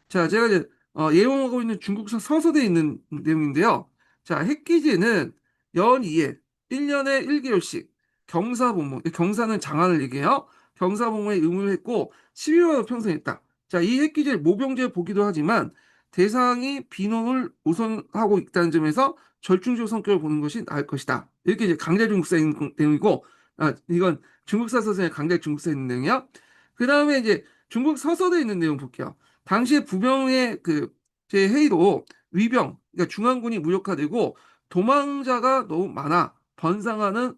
자, 제가 이제 예용하고 있는 중국서 서서대에 있는 내용인데요. 자, 핵기지는 연이에 1년에 1개월씩 경사복무, 경사는 장안을 얘기해요. 경사복무에 의무를 했고 12만원 편성했다. 자, 이 핵기지를 모병제 보기도 하지만 대상이 비논을 우선하고 있다는 점에서 절충적 성격을 보는 것이 나을 것이다. 이렇게 이제 강제 중국사에 있는 내용이고, 이건 중국사 서서의 강제 중국사에 있는 내용이요. 그 다음에 이제 중국 서서대에 있는 내용 볼게요. 당시에 부병의 그 제 회의로 위병, 그러니까 중앙군이 무력화되고 도망자가 너무 많아 번상한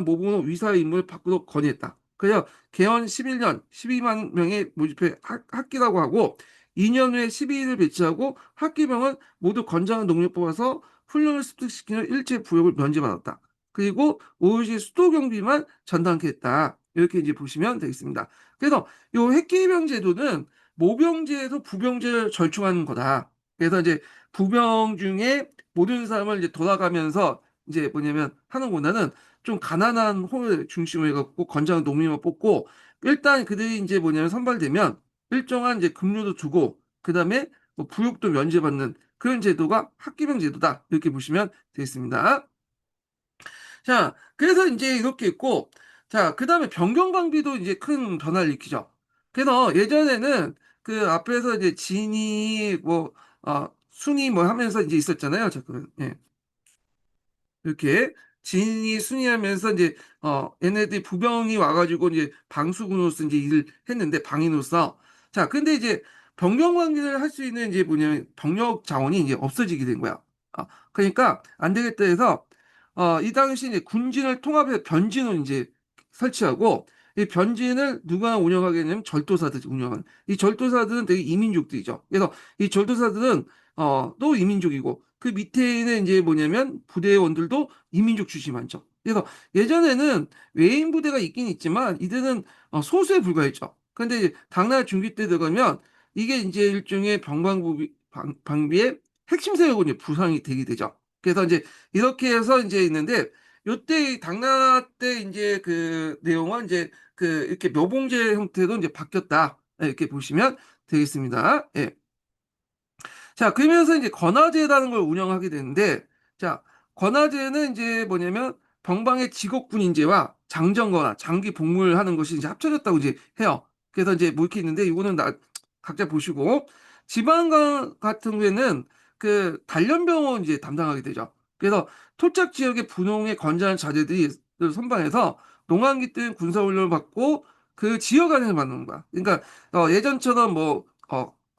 모범으로 위사의 임무를 바꾸도록 건의했다. 그래서 개헌 11년 12만 명의 모집해 학기라고 하고 2년 후에 12일을 배치하고 학기병은 모두 건장한 농력 뽑아서 훈련을 습득시키는 일체 부역을 면제받았다. 그리고 오로지 수도 경비만 전담케 했다. 이렇게 이제 보시면 되겠습니다. 그래서 이 핵기병 제도는 모병제에서 부병제를 절충하는 거다. 그래서 이제 부병 중에 모든 사람을 이제 돌아가면서 이제 뭐냐면 하는 것보다는 좀 가난한 호를 중심으로 해갖고 건장한 농민만 뽑고 일단 그들이 이제 뭐냐면 선발되면 일정한 이제 급료도 주고 그다음에 뭐 부역도 면제받는 그런 제도가 학기병 제도다. 이렇게 보시면 되겠습니다. 자, 그래서 이제 이렇게 있고, 자, 그 다음에 변경방비도 이제 큰 변화를 일으키죠. 그래서 예전에는 그 앞에서 이제 진이, 뭐, 순이 뭐 하면서 이제 있었잖아요. 자, 예. 이렇게 진이 순이하면서 이제 얘네들이 부병이 와가지고 이제 방수군으로서 이제 일을 했는데 방인으로서 자 근데 이제 병력 관계를 할 수 있는 이제 뭐냐면 병력 자원이 이제 없어지게 된 거야. 그러니까 안 되겠다 해서 이 당시 이제 군진을 통합해서 변진을 이제 설치하고 이 변진을 누가 운영하게 되냐면 절도사들이 운영하는 이 절도사들은 되게 이민족들이죠. 그래서 이 절도사들은 또 이민족이고 그 밑에는 이제 뭐냐면 부대원들도 이민족 출신이 많죠. 그래서 예전에는 외인 부대가 있긴 있지만 이들은 소수에 불과했죠. 근데 이제 당나라 중기 때 들어가면 이게 이제 일종의 방비의 핵심 세력으로 이제 부상이 되게 되죠. 그래서 이제 이렇게 해서 이제 있는데 요때 당나라 때 이제 그 내용은 이제 그 이렇게 묘봉제 형태로 이제 바뀌었다. 이렇게 보시면 되겠습니다. 예. 자, 그러면서 이제 건화제라는 걸 운영하게 되는데, 자, 건화제는 이제 뭐냐면 병방의 직업군인제와 장정거나 장기 복무를 하는 것이 이제 합쳐졌다고 이제 해요. 그래서 이제 뭐 이렇게 있는데, 이거는 각자 보시고, 지방관 같은 경우에는 그 단련병원 이제 담당하게 되죠. 그래서 토착 지역의 분홍의 건장한 자재들이 선방해서 농한기 때 군사훈련을 받고 그 지역 안에서 만드는 거야. 그러니까 예전처럼 뭐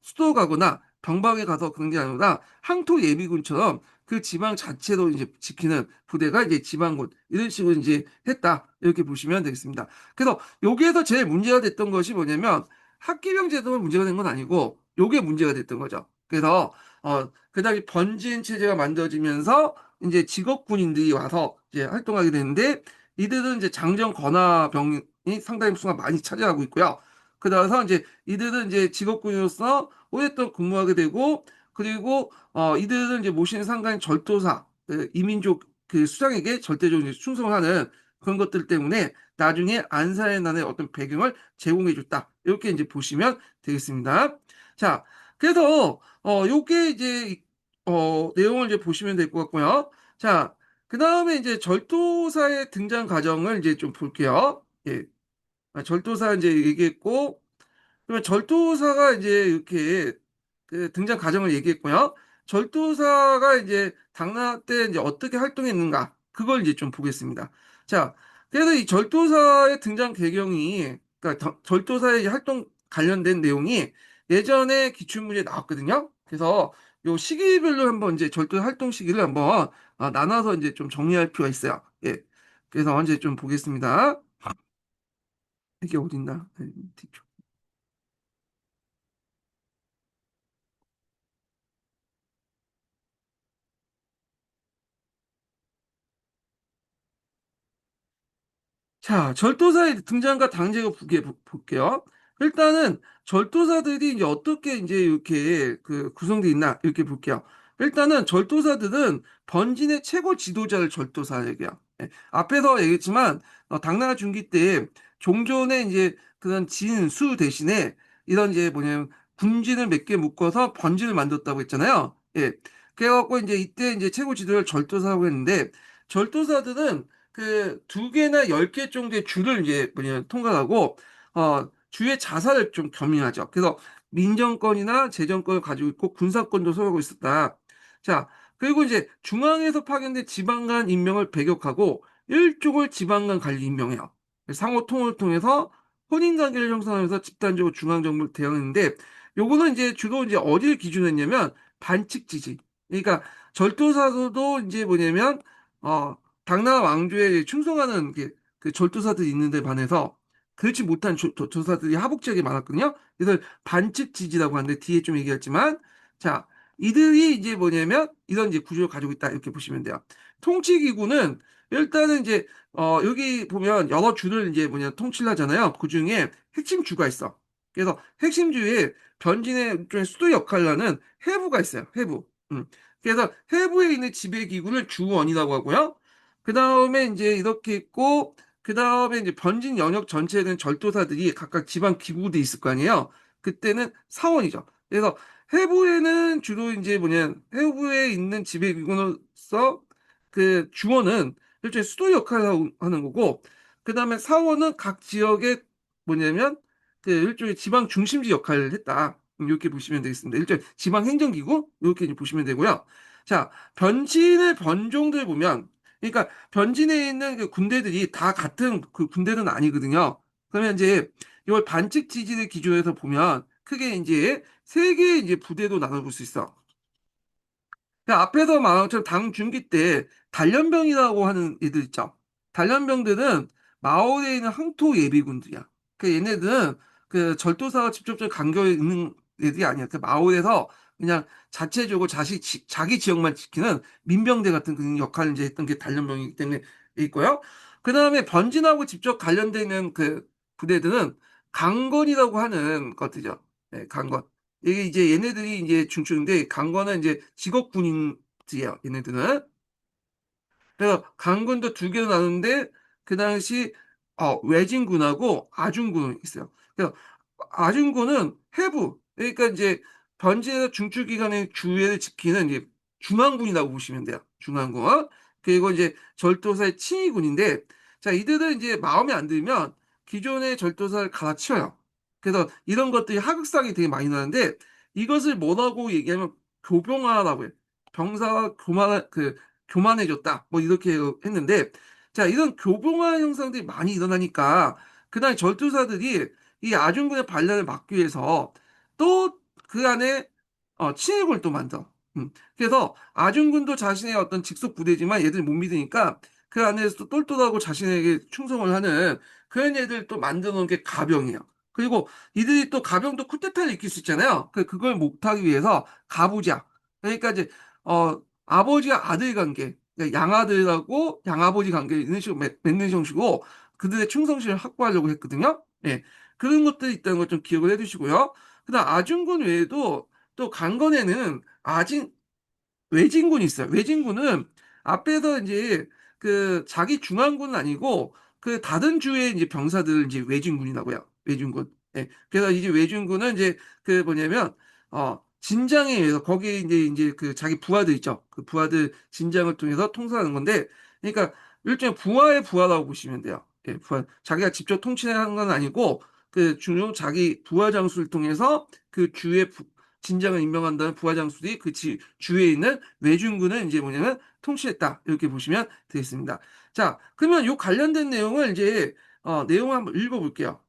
수도 가거나 병방에 가서 그런 게 아니라 항토 예비군처럼 그 지방 자체로 이제 지키는 부대가 이제 지방군 이런 식으로 이제 했다 이렇게 보시면 되겠습니다. 그래서 여기에서 제일 문제가 됐던 것이 뭐냐면 학기병 제도가 문제가 된 건 아니고 요게 문제가 됐던 거죠. 그래서 그다음에 번진 체제가 만들어지면서 이제 직업군인들이 와서 이제 활동하게 되는데 이들은 이제 장정 건화병이 상당히 수가 많이 차지하고 있고요. 그래서 이제 이들은 이제 직업군으로서 오랫동안 근무하게 되고 그리고 이들은 이제 모시는 상관 절도사 그 이민족 그 수장에게 절대적으로 이제 충성을 하는 그런 것들 때문에 나중에 안사의 난의 어떤 배경을 제공해 줬다. 이렇게 이제 보시면 되겠습니다. 자, 그래서 요게 이제 내용을 이제 보시면 될 것 같고요. 자, 그 다음에 이제 절도사의 등장 과정을 이제 좀 볼게요. 예. 절도사 이제 얘기했고, 그러면 절도사가 이제 이렇게 그 등장 과정을 얘기했고요. 절도사가 이제 당나라 때 이제 어떻게 활동했는가, 그걸 이제 좀 보겠습니다. 자, 그래서 이 절도사의 등장 배경이, 그러니까 절도사의 활동 관련된 내용이 예전에 기출문제에 나왔거든요. 그래서 요 시기별로 한번 이제 절도 활동 시기를 한번 나눠서 이제 좀 정리할 필요가 있어요. 예. 그래서 이제 좀 보겠습니다. 이게 어딨나? 네, 뒤쪽. 자, 절도사의 등장과 당제가 볼게요. 일단은 절도사들이 이제 어떻게 이제 이렇게 그 구성되어 있나 이렇게 볼게요. 일단은 절도사들은 번진의 최고 지도자를 절도사 얘기해요. 예, 앞에서 얘기했지만 당나라 중기 때 종전에 이제 그런 진, 수 대신에 이런 이제 뭐냐면 군진을 몇 개 묶어서 번진을 만들었다고 했잖아요. 예. 그래갖고 이제 이때 이제 최고 지도자를 절도사라고 했는데 절도사들은 그 두 개나 10개 정도의 주를 이제 뭐냐 통과하고 주의 자산을 좀 겸임하죠. 그래서 민정권이나 재정권을 가지고 있고 군사권도 소유하고 있었다. 자, 그리고 이제 중앙에서 파견된 지방간 임명을 배격하고 일족을 지방간 관리 임명해요. 상호 통을 통해서 혼인 관계를 형성하면서 집단적으로 중앙 정부를 대응했는데 요거는 이제 주로 이제 어디를 기준으로 했냐면 반칙 지지. 그러니까 절도사도 이제 뭐냐면 어 당나라 왕조에 충성하는 그 절도사들이 있는데 반해서 그렇지 못한 조사들이 하복 지역에 많았거든요. 이걸 반칙 지지라고 하는데 뒤에 좀 얘기했지만 자 이들이 이제 뭐냐면 이런 이제 구조를 가지고 있다 이렇게 보시면 돼요. 통치기구는 일단은 이제 여기 보면 여러 주를 이제 뭐냐 통치를 하잖아요. 그 중에 핵심 주가 있어. 그래서 핵심 주에 변진의 좀 수도 역할을 하는 해부가 있어요. 해부. 그래서 해부에 있는 지배기구를 주원이라고 하고요. 그 다음에 이제 이렇게 있고, 그 다음에 이제 번진 영역 전체에는 절도사들이 각각 지방 기구도 있을 거 아니에요. 그때는 사원이죠. 그래서 해부에는 주로 이제 뭐냐, 해부에 있는 지배기구로서 그 주원은 일종의 수도 역할을 하는 거고, 그 다음에 사원은 각 지역의 뭐냐면 그 일종의 지방 중심지 역할을 했다. 이렇게 보시면 되겠습니다. 일종의 지방 행정기구 이렇게 이제 보시면 되고요. 자, 변진의 번종들 보면 그러니까 변진에 있는 그 군대들이 다 같은 그 군대는 아니거든요. 그러면 이제 이걸 반칙 지지를 기준으로 해서 보면 크게 이제 세 개의 이제 부대로 나눠볼 수 있어. 그 앞에서 말한 것처럼 당중기 때 단련병이라고 하는 애들 있죠. 단련병들은 마을에 있는 항토 예비군들이야. 그 얘네들은 그 절도사와 직접적인 관계에 있는 애들이 아니야. 그 마을에서 그냥 자체적으로 자기 지역만 지키는 민병대 같은 그런 역할을 이제 했던 게 단련병이기 때문에 있고요. 그 다음에 번진하고 직접 관련되는 그 부대들은 강건이라고 하는 것들이죠. 네, 강건. 이게 이제 얘네들이 이제 중추인데 강건은 이제 직업 군인들이에요. 얘네들은. 그래서 강군도 두 개로 나누는데 그 당시 외진군하고 아중군이 있어요. 그래서 아중군은 해부 그러니까 이제 번지에서 중추기관의 주의를 지키는 이제 중앙군이라고 보시면 돼요. 중앙군. 그리고 이제 절도사의 친위군인데 자 이들은 이제 마음에 안 들면 기존의 절도사를 갈아치워요. 그래서 이런 것들이 하극상이 되게 많이 나는데 이것을 뭐라고 얘기하면 교병화라고 해요. 병사가 교만해졌다. 뭐 이렇게 했는데 자 이런 교봉화 현상들이 많이 일어나니까 그다음에 절도사들이 이 아중군의 반란을 막기 위해서 또 그 안에 친해군을 또 만들어. 그래서 아중군도 자신의 어떤 직속 부대지만 얘들이 못 믿으니까 그 안에서 또 똘똘하고 자신에게 충성을 하는 그런 애들 또 만들어 놓은 게 가병이에요. 그리고 이들이 또 가병도 쿠데타를 일으킬 수 있잖아요. 그걸 못하기 위해서 가부장. 그러니까 이제 아버지와 아들 관계, 그러니까 양아들하고 양아버지 관계 이런 식으로 맺는 형식으로 그들의 충성심을 확보하려고 했거든요. 예. 그런 것들이 있다는 걸 좀 기억을 해두시고요. 그다음 아중군 외에도 또 강건에는 외진군이 있어요. 외진군은 앞에서 이제 그 자기 중앙군은 아니고 그 다른 주의 이제 병사들을 이제 외진군이라고요. 외진군. 예. 그래서 이제 외진군은 이제 그 뭐냐면 진장에 의해서 거기에 이제 그 자기 부하들 있죠. 그 부하들 진장을 통해서 통솔하는 건데 그러니까 일종의 부하의 부하라고 보시면 돼요. 예, 부하. 자기가 직접 통치하는 건 아니고 그 중용 자기 부하 장수를 통해서 그 주의 진장을 임명한다는 부하 장수들이 그 주에 있는 외중군을 이제 뭐냐면 통치했다. 이렇게 보시면 되겠습니다. 자, 그러면 요 관련된 내용을 이제 내용을 한번 읽어볼게요.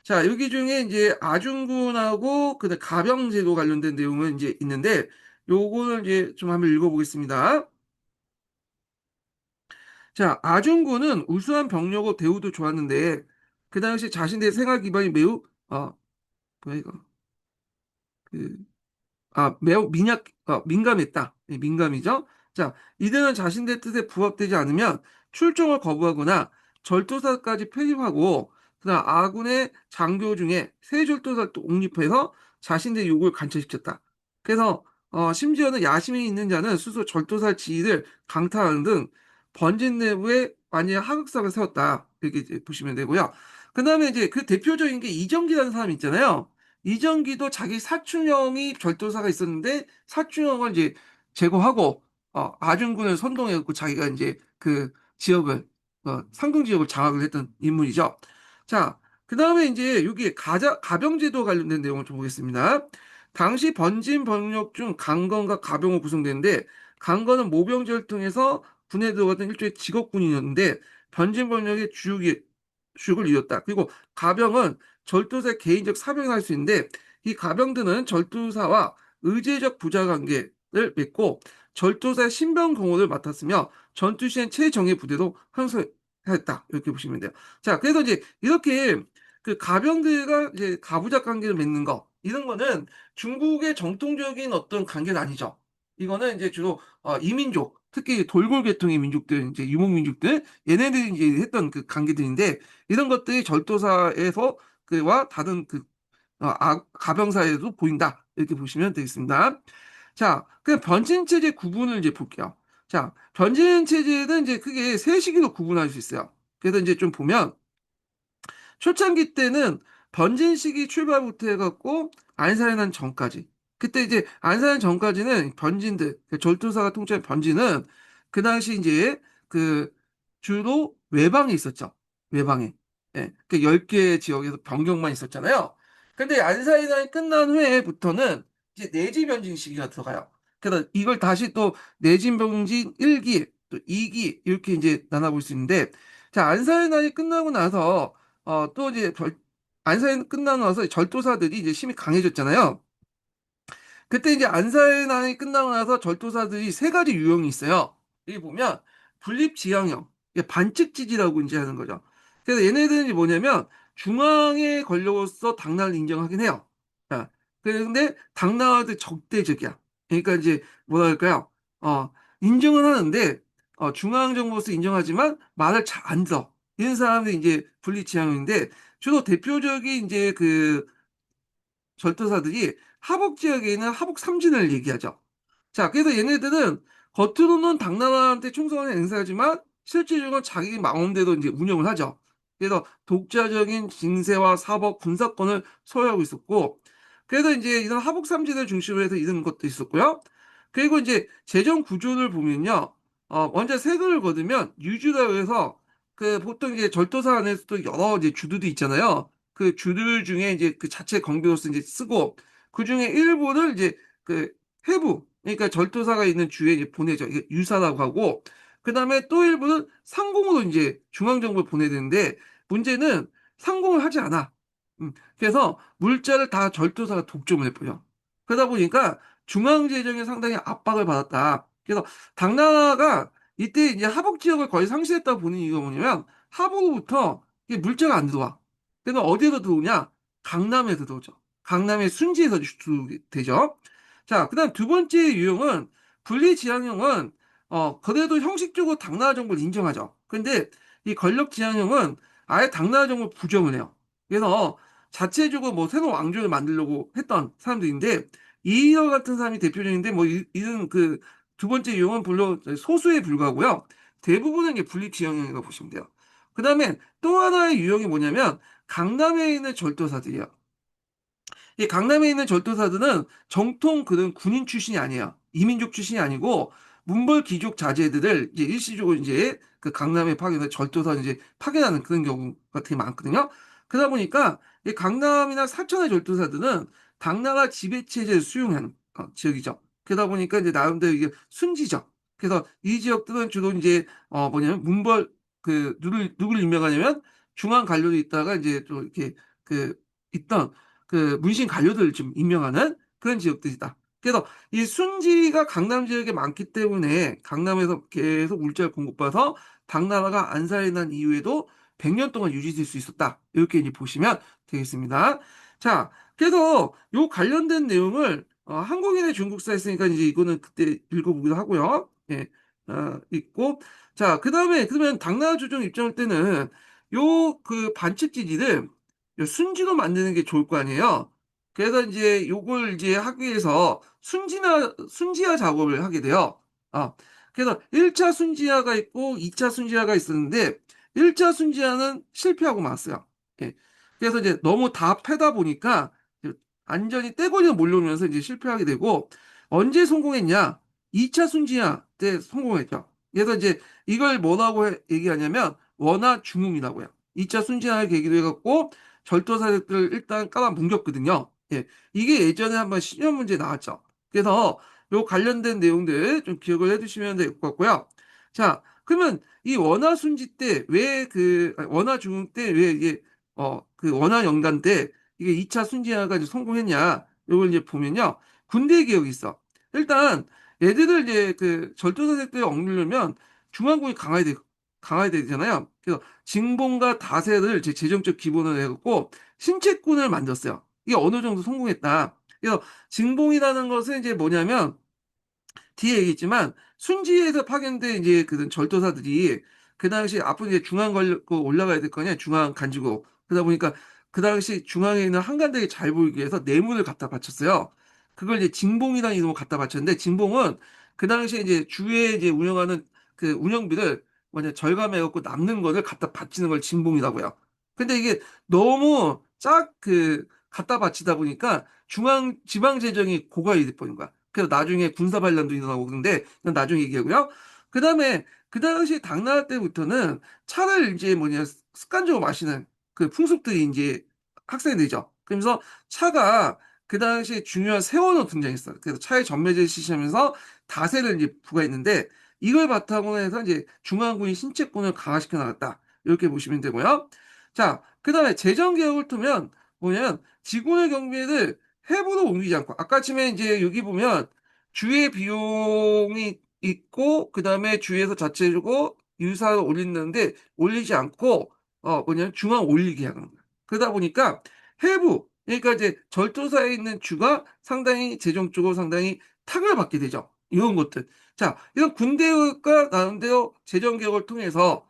자, 여기 중에 이제 아중군하고 그다음 가병제도 관련된 내용은 이제 있는데 요거를 이제 좀 한번 읽어보겠습니다. 자, 아중군은 우수한 병력과 대우도 좋았는데 그 당시 자신의 생활 기반이 매우 뭐야 이거 그 매우 민감했다. 예, 민감이죠. 자, 이들은 자신들 뜻에 부합되지 않으면 출정을 거부하거나 절도사까지 폐립하고, 그다음 아군의 장교 중에 세 절도사를 또 옹립해서 자신들의 욕을 관철시켰다. 그래서 심지어는 야심이 있는 자는 스스로 절도사 지위를 강탈하는 등 번진 내부에 완전히 하극상을 세웠다. 이렇게 이제 보시면 되고요. 그 다음에 이제 그 대표적인 게 이정기라는 사람이 있잖아요. 이정기도 자기 사촌형이 절도사가 있었는데 사촌형을 이제 제거하고 아중군을 선동해갖고 자기가 이제 그 지역을 상동 지역을 장악을 했던 인물이죠. 자, 그 다음에 이제 여기 가병제도 관련된 내용을 좀 보겠습니다. 당시 번진 병력 중 강건과 가병으로 구성되는데 강건은 모병제를 통해서 군에 들어갔던 일종의 직업군이었는데 번진 병력의 주육을 이뤘다. 그리고 가병은 절도사의 개인적 사병을 할 수 있는데 이 가병들은 절도사와 의제적 부자 관계를 맺고 절도사의 신병 공호를 맡았으며 전투 시엔 최정예 부대도 항소했다. 이렇게 보시면 돼요. 자, 그래서 이제 이렇게 그 가병들과 이제 가부작 관계를 맺는 거 이런 거는 중국의 정통적인 어떤 관계는 아니죠. 이거는 이제 주로 이민족, 특히 돌골 계통의 민족들, 이제 유목민족들, 얘네들이 이제 했던 그 관계들인데 이런 것들이 절도사에서 그와 다른 가병사에도 보인다. 이렇게 보시면 되겠습니다. 자, 그 변진체제 구분을 이제 볼게요. 자, 변진체제는 이제 크게 세 시기로 구분할 수 있어요. 그래서 이제 좀 보면 초창기 때는 번진 시기 출발부터 해갖고 안산한 전까지. 그때 이제 안산한 전까지는 번진들, 그 절도사가 통치한 번진은 그 당시 이제 그 주로 외방에 있었죠. 외방에. 예. 그 10개 지역에서 변경만 있었잖아요. 근데 안산이 끝난 후에부터는 이제 내지 변진 시기가 들어가요. 그래서 이걸 다시 또 내진 변진 1기, 또 2기 이렇게 이제 나눠볼 수 있는데 자, 안산의 난이 끝나고 나서 또 이제 안사에 끝나고 나서 절도사들이 이제 힘이 강해졌잖아요. 그때 이제 안사의 끝나고 나서 절도사들이 세 가지 유형이 있어요. 여기 보면 분립지향형, 이게 반칙지지라고 이제 하는 거죠. 그래서 얘네들이 뭐냐면 중앙의 권력으로서 당나라를 인정하긴 해요. 자, 그런데 당나라한테 적대적이야. 그러니까 이제 뭐라 할까요? 인정은 하는데 중앙 정부로서 인정하지만 말을 잘 안 들어. 이런 사람들이 이제 분립지향형인데 주로 대표적인 이제 그 절도사들이 하북 지역에 있는 하북 삼진을 얘기하죠. 자, 그래서 얘네들은 겉으로는 당나라한테 충성을 행사하지만 실질적으로 자기 마음대로 이제 운영을 하죠. 그래서 독자적인 징세와 사법, 군사권을 소유하고 있었고, 그래서 이제 이런 하북 삼진을 중심으로 해서 이런 것도 있었고요. 그리고 이제 재정 구조를 보면요. 먼저 세금을 거두면 유주라고 해서 그 보통 이제 절도사 안에서도 여러 이제 주들이 있잖아요. 그 주들 중에 이제 그 자체 경비로서 이제 쓰고 그 중에 일부를 이제 그 해부 그러니까 절도사가 있는 주에 이제 보내죠. 이게 유사라고 하고 그 다음에 또 일부는 상공으로 이제 중앙정부에 보내야 되는데 문제는 상공을 하지 않아. 그래서 물자를 다 절도사가 독점을 해버려. 그러다 보니까 중앙재정에 상당히 압박을 받았다. 그래서 당나라가 이때 이제 하복 지역을 거의 상실했다 보는 이유가 뭐냐면 하복으로부터 이게 물자가 안 들어와. 그래서 어디에서 들어오냐? 강남에서 들어오죠. 강남의 순지에서 되죠. 자, 그다음 두 번째 유형은 분리지향형은 그래도 형식적으로 당나라 정부를 인정하죠. 근데 이 권력지향형은 아예 당나라 정부를 부정을 해요. 그래서 자체적으로 뭐 새로운 왕조를 만들려고 했던 사람들인데 이어 같은 사람이 대표적인데 뭐 이런 그 두 번째 유형은 물론 소수에 불과하고요. 대부분은 이게 분리지향형이라고 보시면 돼요. 그다음에 또 하나의 유형이 뭐냐면 강남에 있는 절도사들이에요. 이 강남에 있는 절도사들은 정통 그런 군인 출신이 아니에요. 이민족 출신이 아니고 문벌 귀족 자제들을 이제 일시적으로 이제 그 강남에 파견해서 절도사 이제 파견하는 그런 경우가 되게 많거든요. 그러다 보니까 이 강남이나 사천의 절도사들은 당나라 지배 체제를 수용하는 지역이죠. 그러다 보니까 이제 나름대로 이게 순지죠. 그래서 이 지역들은 주로 이제 뭐냐면 문벌 그 누굴 임명하냐면 중앙 관료도 있다가 이제 또 이렇게 그 있던 그 문신 관료들을 좀 임명하는 그런 지역들이다. 그래서 이 순지가 강남 지역에 많기 때문에 강남에서 계속 물자를 공급받아서 당나라가 안살이 난 이후에도 100년 동안 유지될 수 있었다. 이렇게 이제 보시면 되겠습니다. 자, 그래서 요 관련된 내용을 한국인의 중국사 했으니까 이제 이거는 그때 읽어보기도 하고요. 예, 있고. 자, 그 다음에 그러면 당나라 조정 입장할 때는 요 그 반칙지지를 순지로 만드는 게 좋을 거 아니에요. 그래서 이제 요걸 이제 하기 위해서 순지화 작업을 하게 돼요. 아, 그래서 1차 순지화가 있고 2차 순지화가 있었는데 1차 순지화는 실패하고 말았어요. 예. 그래서 이제 너무 다 패다 보니까 완전히 떼거리로 몰려오면서 이제 실패하게 되고 언제 성공했냐? 2차 순지화 때 성공했죠. 그래서 이제 이걸 뭐라고 얘기하냐면 원화 중흥이라고요. 2차 순지화를 계기로 해갖고 절도사들을 일단 깔아 뭉겼거든요. 예. 이게 예전에 한번 시험 문제 나왔죠. 그래서 요 관련된 내용들 좀 기억을 해두시면 될 것 같고요. 자, 그러면 이 원화 순지 때 왜 원화 중흥 때 왜 이게 그 원화 연간 때 이게 2차 순지화가 이제 성공했냐? 요걸 이제 보면요. 군대 개혁이 있어. 일단 얘들을 이제 그 절도사들을 억누르면 중앙군이 강화해야 되잖아요. 그래서 징봉과 다세를 제 재정적 기본으로 해갖고 신체군을 만들었어요. 이게 어느 정도 성공했다. 그래서 징봉이라는 것은 이제 뭐냐면 뒤에 얘기했지만 순지에서 파견된 이제 그 절도사들이 그 당시 앞으로 이제 중앙 걸고 올라가야 될 거 아니야 중앙 간지고 그러다 보니까 그 당시 중앙에 있는 한간대에 잘 보이기 위해서 뇌물을 갖다 바쳤어요. 그걸 이제 징봉이라는 이름으로 갖다 바쳤는데 징봉은 그 당시에 이제 주에 이제 운영하는 그 운영비를 뭐냐 절감해 갖고 남는 거를 갖다 바치는 걸 징봉이라고요. 근데 이게 너무 갖다 바치다 보니까 중앙 지방 재정이 고갈이 돼버린 거야. 그래서 나중에 군사 반란도 일어나고 그런데 이건 나중에 얘기하고요. 그다음에 그 당시 당나라 때부터는 차를 이제 습관적으로 마시는 그 풍습들이 이제 확산이 되죠. 그러면서 차가 그 당시에 중요한 세원으로 등장했어요. 그래서 차의 전매제를 실시하면서 다세를 이제 부과했는데 이걸 바탕으로 해서 이제 중앙군이 신체권을 강화시켜 나갔다. 이렇게 보시면 되고요. 자, 그다음에 재정 개혁을 통면 뭐냐면 지구의 경비를 해부로 옮기지 않고 아까 전에 이제 여기 보면 주의 비용이 있고 그다음에 주에서 자체적으로 유사를 올리는데 올리지 않고 뭐냐면 중앙 올리게 하는 거야. 그러다 보니까 해부 그러니까 이제 절도사에 있는 주가 상당히 재정적으로 상당히 타격을 받게 되죠. 이런 것들. 자, 이런 군대가 나름대로 재정 개혁을 통해서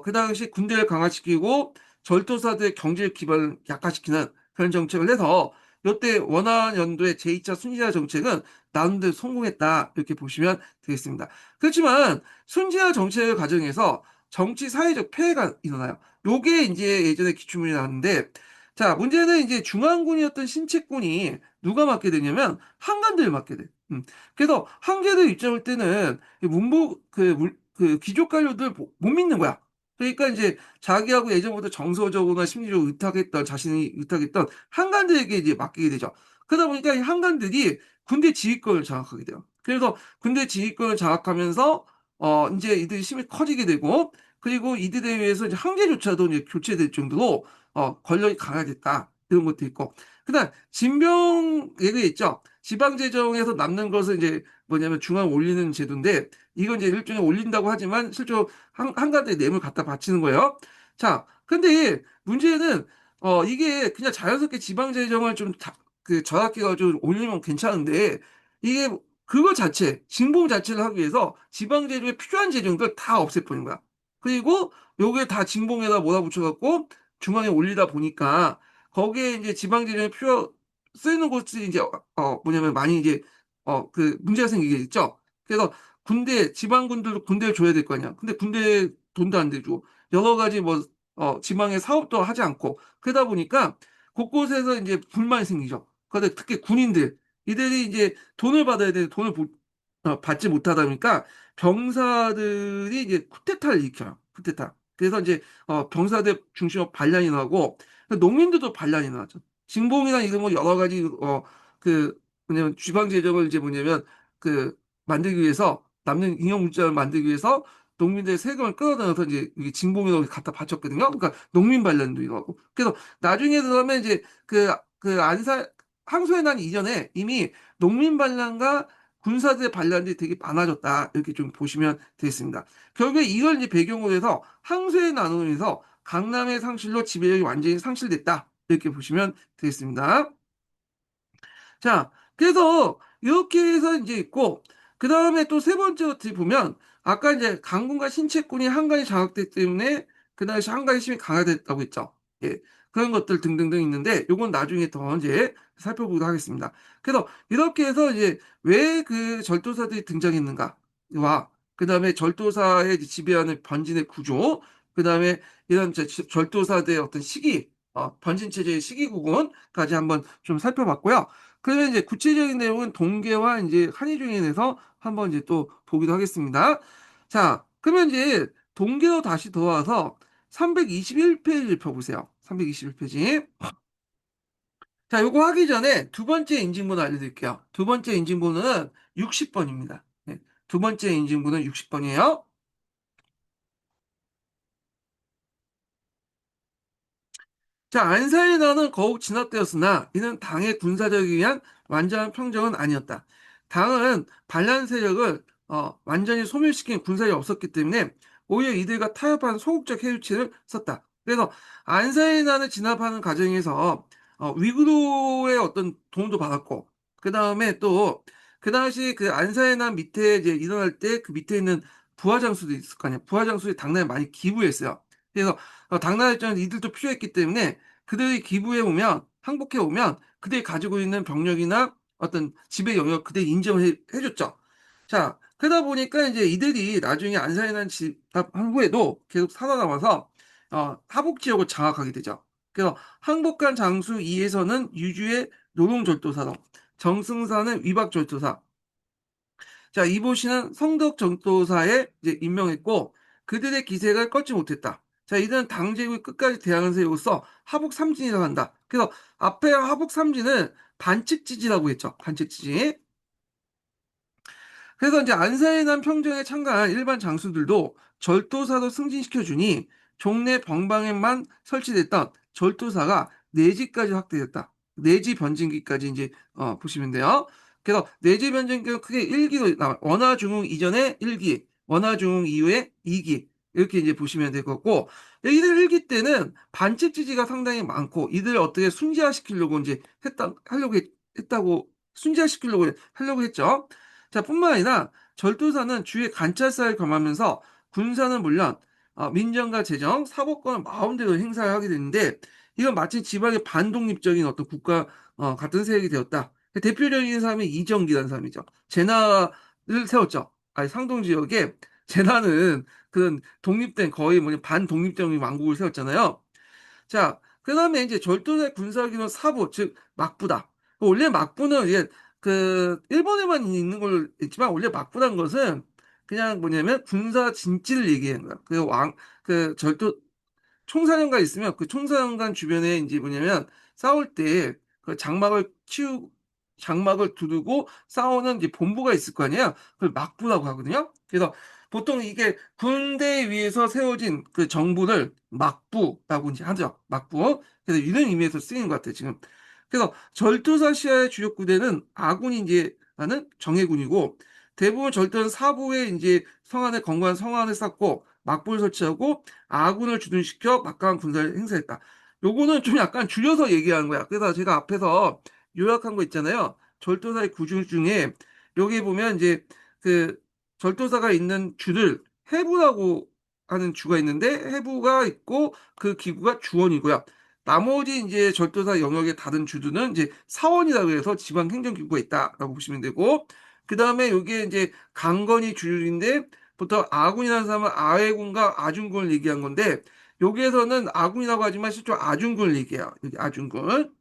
그 당시 군대를 강화시키고 절도사들의 경제 기반을 약화시키는 그런 정책을 해서 이때 원안 연도의 제2차 순지화 정책은 나름대로 성공했다 이렇게 보시면 되겠습니다. 그렇지만 순지화 정책의 과정에서 정치 사회적 폐해가 일어나요. 요게 이제 예전에 기출문이 나왔는데 자 문제는 이제 중앙군이었던 신책군이 누가 맡게 되냐면 한간대를 맡게 돼. 그래서 한계대 입장할 때는 그 귀족 관료들 못 믿는 거야. 그러니까 이제 자기하고 예전부터 정서적으로나 심리적으로 자신이 의탁했던 한간들에게 이제 맡기게 되죠. 그러다 보니까 이 한간들이 군대 지휘권을 장악하게 돼요. 그래서 군대 지휘권을 장악하면서 이제 이들이 힘이 커지게 되고 그리고 이들에 의해서 이제 항제조차도 이제 교체될 정도로 권력이 강화됐다. 이런 것도 있고. 그다음 징병 얘기 있죠. 지방재정에서 남는 것을 이제 뭐냐면 중앙 올리는 제도인데 이건 이제 일종의 올린다고 하지만 실제로 한가운데 뇌물 갖다 바치는 거예요. 자, 근데 문제는 이게 그냥 자연스럽게 지방재정을 좀 그 저학기가 좀 올리면 괜찮은데 이게 그거 자체, 징봉 자체를 하기 위해서 지방재정에 필요한 재정들 다 없애버린 거야. 그리고 요게 다 징봉에다 몰아붙여갖고 중앙에 올리다 보니까 거기에 이제 지방재정에 쓰이는 곳이 이제 뭐냐면 많이 이제 그 문제가 생기겠죠. 그래서 지방군들도 군대를 줘야 될 거 아니야. 근데 군대 돈도 안 대주고 여러 가지 뭐 지방의 사업도 하지 않고 그러다 보니까 곳곳에서 이제 불만이 생기죠. 그런데 특히 군인들 이들이 이제 돈을 받아야 되는데 받지 못하다 보니까 병사들이 이제 쿠데타를 일으켜요. 쿠데타. 그래서 이제 병사들 중심으로 반란이 나고 농민들도 반란이 나죠. 징봉이나 이런 뭐 여러 가지 그 뭐냐면 지방 재정을 이제 뭐냐면 그 만들기 위해서 남는 인형 문자를 만들기 위해서 농민들의 세금을 끌어들여서 이제 이게 징봉이라고 갖다 바쳤거든요. 그러니까 농민 반란도 이거고. 그래서 나중에 들어가면 이제 그 항소의 난 이전에 이미 농민 반란과 군사들의 반란들이 되게 많아졌다. 이렇게 좀 보시면 되겠습니다. 결국에 이걸 이제 배경으로 해서 항소의 난으로해서 강남의 상실로 지배력이 완전히 상실됐다. 이렇게 보시면 되겠습니다. 자, 그래서 이렇게 해서 이제 있고, 그 다음에 또 세 번째 어떻게 보면, 아까 이제 강군과 신체군이 한간이 장악됐기 때문에 그 당시 한간의 힘이 강화됐다고 했죠. 예. 그런 것들 등등등 있는데, 요건 나중에 더 이제 살펴보도록 하겠습니다. 그래서 이렇게 해서 이제 왜 그 절도사들이 등장했는가와, 그 다음에 절도사의 지배하는 번진의 구조, 그 다음에 이런 절도사들의 어떤 시기, 번진 체제의 시기 구분까지 한번 좀 살펴봤고요. 그러면 이제 구체적인 내용은 동계와 이제 한의중에 대해서 한번 이제 또 보기도 하겠습니다. 자, 그러면 이제 동계로 다시 돌아와서 321페이지를 펴보세요. 321페이지. 자, 요거 하기 전에 두 번째 인증번호 알려드릴게요. 두 번째 인증번호는 60번입니다. 두 번째 인증번호는 60번이에요. 자, 안사의 난은 거욱 진압되었으나 이는 당의 군사적에 의한 완전한 평정은 아니었다. 당은 반란 세력을 완전히 소멸시킨 군사력이 없었기 때문에 오히려 이들과 타협한 소극적 해유치를 썼다. 그래서 안사의 난을 진압하는 과정에서 위구르의 어떤 도움도 받았고 그 다음에 또 그 당시 그 안사의 난 밑에 이제 일어날 때 그 밑에 있는 부하장수도 있을 거 아니야. 부하장수들이 당나라에 많이 기부했어요. 그래서 당나라 입장에서 이들도 필요했기 때문에 그들이 기부해 오면 항복해 오면 그들이 가지고 있는 병력이나 어떤 지배 영역 그들이 인정을 해줬죠. 자, 그러다 보니까 이제 이들이 나중에 안산이라는 진압한 후에도 계속 살아남아서 하복 지역을 장악하게 되죠. 그래서 항복한 장수 이에서는 유주의 노동절도사로, 정승사는 위박절도사, 자, 이보시는 성덕전도사에 이제 임명했고 그들의 기색을 꺾지 못했다. 자, 이들은 당제국이 끝까지 대항을 세우고서 하복삼진이라고 한다. 그래서 앞에 하복삼진은 반칙지지라고 했죠. 반칙지지. 그래서 이제 안사에 난 평정에 참가한 일반 장수들도 절도사로 승진시켜주니 종래 병방에만 설치됐던 절도사가 내지까지 확대됐다. 내지 변증기까지 이제 보시면 돼요. 그래서 내지 변증기는 크게 1기로 나와. 원화중흥 이전에 1기, 원화중흥 이후에 2기 이렇게 이제 보시면 될 것 같고 이들 1기 때는 반칙지지가 상당히 많고 이들을 어떻게 순지화시키려고 이제 했다고 순지화시키려고 하려고 했죠. 자, 뿐만 아니라 절도사는 주의 관찰사를 겸하면서 군사는 물론 민정과 재정, 사법권을 마음대로 행사하게 되는데 이건 마치 지방의 반독립적인 어떤 국가 같은 세력이 되었다. 대표적인 사람이 이정기라는 사람이죠. 제나를 세웠죠. 아니, 상동 지역에 제나는 그런 독립된 거의 뭐냐 반독립적인 왕국을 세웠잖아요. 자, 그 다음에 이제 절도의 군사기는 사부, 즉, 막부다. 원래 막부는 이게 그, 일본에만 있는 걸 있지만, 원래 막부란 것은 그냥 뭐냐면 군사 진지를 얘기하는 거야. 총사령관 있으면 그 총사령관 주변에 이제 뭐냐면 싸울 때 그 장막을 두르고 싸우는 이제 본부가 있을 거 아니에요. 그걸 막부라고 하거든요. 그래서 보통 이게 군대 위에서 세워진 그 정부를 막부라고 이제 하죠. 막부. 그래서 이런 의미에서 쓰이는 것 같아요, 지금. 그래서 절도사시아의 주력 부대는 아군이 이제 하는 정예군이고, 대부분 절도는 사부에 이제 성안에 건강한 성안을 쌓고 막부를 설치하고 아군을 주둔시켜 막강한 군사를 행사했다. 요거는 좀 약간 줄여서 얘기하는 거야. 그래서 제가 앞에서 요약한 거 있잖아요. 절도사의 구조 중에 여기 보면 이제 그 절도사가 있는 주를 해부라고 하는 주가 있는데 해부가 있고 그 기구가 주원이고요. 나머지 이제 절도사 영역의 다른 주들은 이제 사원이라고 해서 지방 행정기구가 있다라고 보시면 되고 그 다음에 여기에 이제 강건이 주인데 보통 아군이라는 사람은 아해군과 아준군을 얘기한 건데 여기에서는 아군이라고 하지만 실제로 아준군을 얘기해요. 여기 아준군.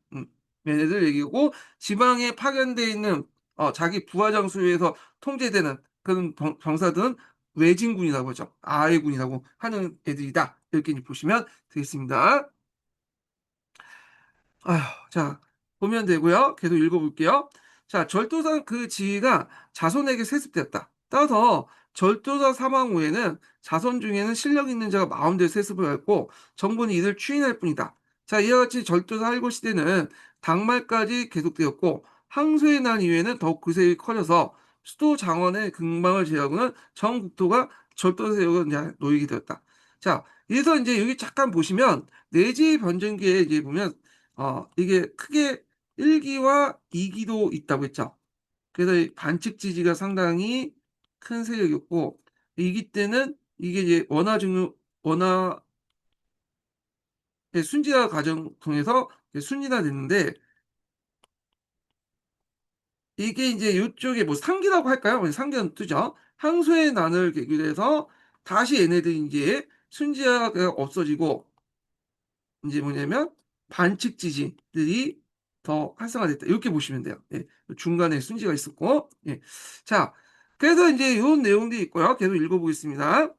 얘네들 얘기고 지방에 파견되어 있는 자기 부하 장소에서 통제되는 그런 병사들은 외진군이라고 하죠. 아해군이라고 하는 애들이다. 이렇게 이제 보시면 되겠습니다. 아휴, 자, 보면 되고요. 계속 읽어볼게요. 자, 절도상 그 지위가 자손에게 세습되었다. 따라서 절도자 사망 후에는 자손 중에는 실력 있는 자가 마음대로 세습을 했고 정부는 이를 추인할 뿐이다. 자, 이와 같이 절도사 할고 시대는 당말까지 계속되었고 항소의 난 이후에는 더욱 그세력이 커져서 수도 장원의 근방을 제하고는 전 국토가 절도사 세력에 놓이게 되었다. 자, 그래서 이제 여기 잠깐 보시면 내지 변전기에 이제 보면 이게 크게 1기와 2기도 있다고 했죠. 그래서 이 반칙 지지가 상당히 큰 세력이었고, 2기 때는 이게 이제 원화의 순지화 과정 통해서 순리가 됐는데, 이게 이제 이쪽에 뭐 상기라고 할까요? 상기는 뜨죠. 항소의 난을 계기로 해서 다시 얘네들이 이제 순지화가 없어지고, 이제 뭐냐면 반칙 지지들이 더 활성화됐다. 이렇게 보시면 돼요. 예. 중간에 순지가 있었고, 예. 자, 그래서 이제 이런 내용들이 있고요. 계속 읽어보겠습니다.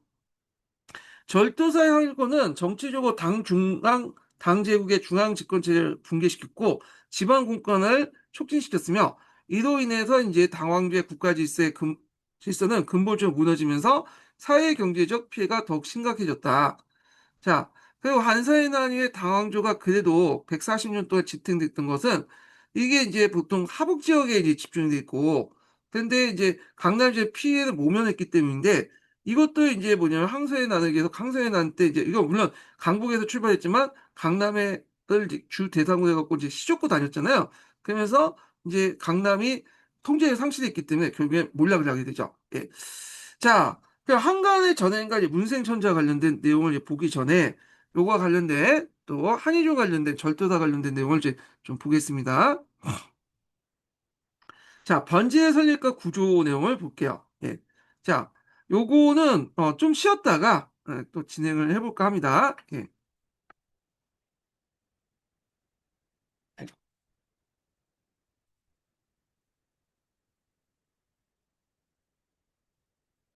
절도사의 항일권은 정치적으로 당 제국의 중앙 집권체를 붕괴시켰고 지방 공권을 촉진시켰으며 이로 인해서 이제 당왕제의 국가 질서는 근본적으로 무너지면서 사회 경제적 피해가 더욱 심각해졌다. 자, 그리고 한사의 난이의 당왕조가 그래도 140년 동안 지탱됐던 것은 이게 이제 보통 하북 지역에 이제 집중돼 있고, 근데 이제 강남지의 피해를 모면했기 때문인데 이것도 이제 뭐냐면 항소의 난을 계속 항소의 난 때 이제 이거 물론 강북에서 출발했지만 강남을 주 대상으로 해갖고 이제 시족고 다녔잖아요. 그러면서 이제 강남이 통제에 상실했기 때문에 결국에 몰락을 하게 되죠. 예. 자, 그 한간의 전행과 이제 문생천자 관련된 내용을 이제 보기 전에 요거와 관련된 또 한의조 관련된 절도사 관련된 내용을 이제 좀 보겠습니다. 자, 번지의 설립과 구조 내용을 볼게요. 예. 자, 요거는 좀 쉬었다가 또 진행을 해볼까 합니다. 예.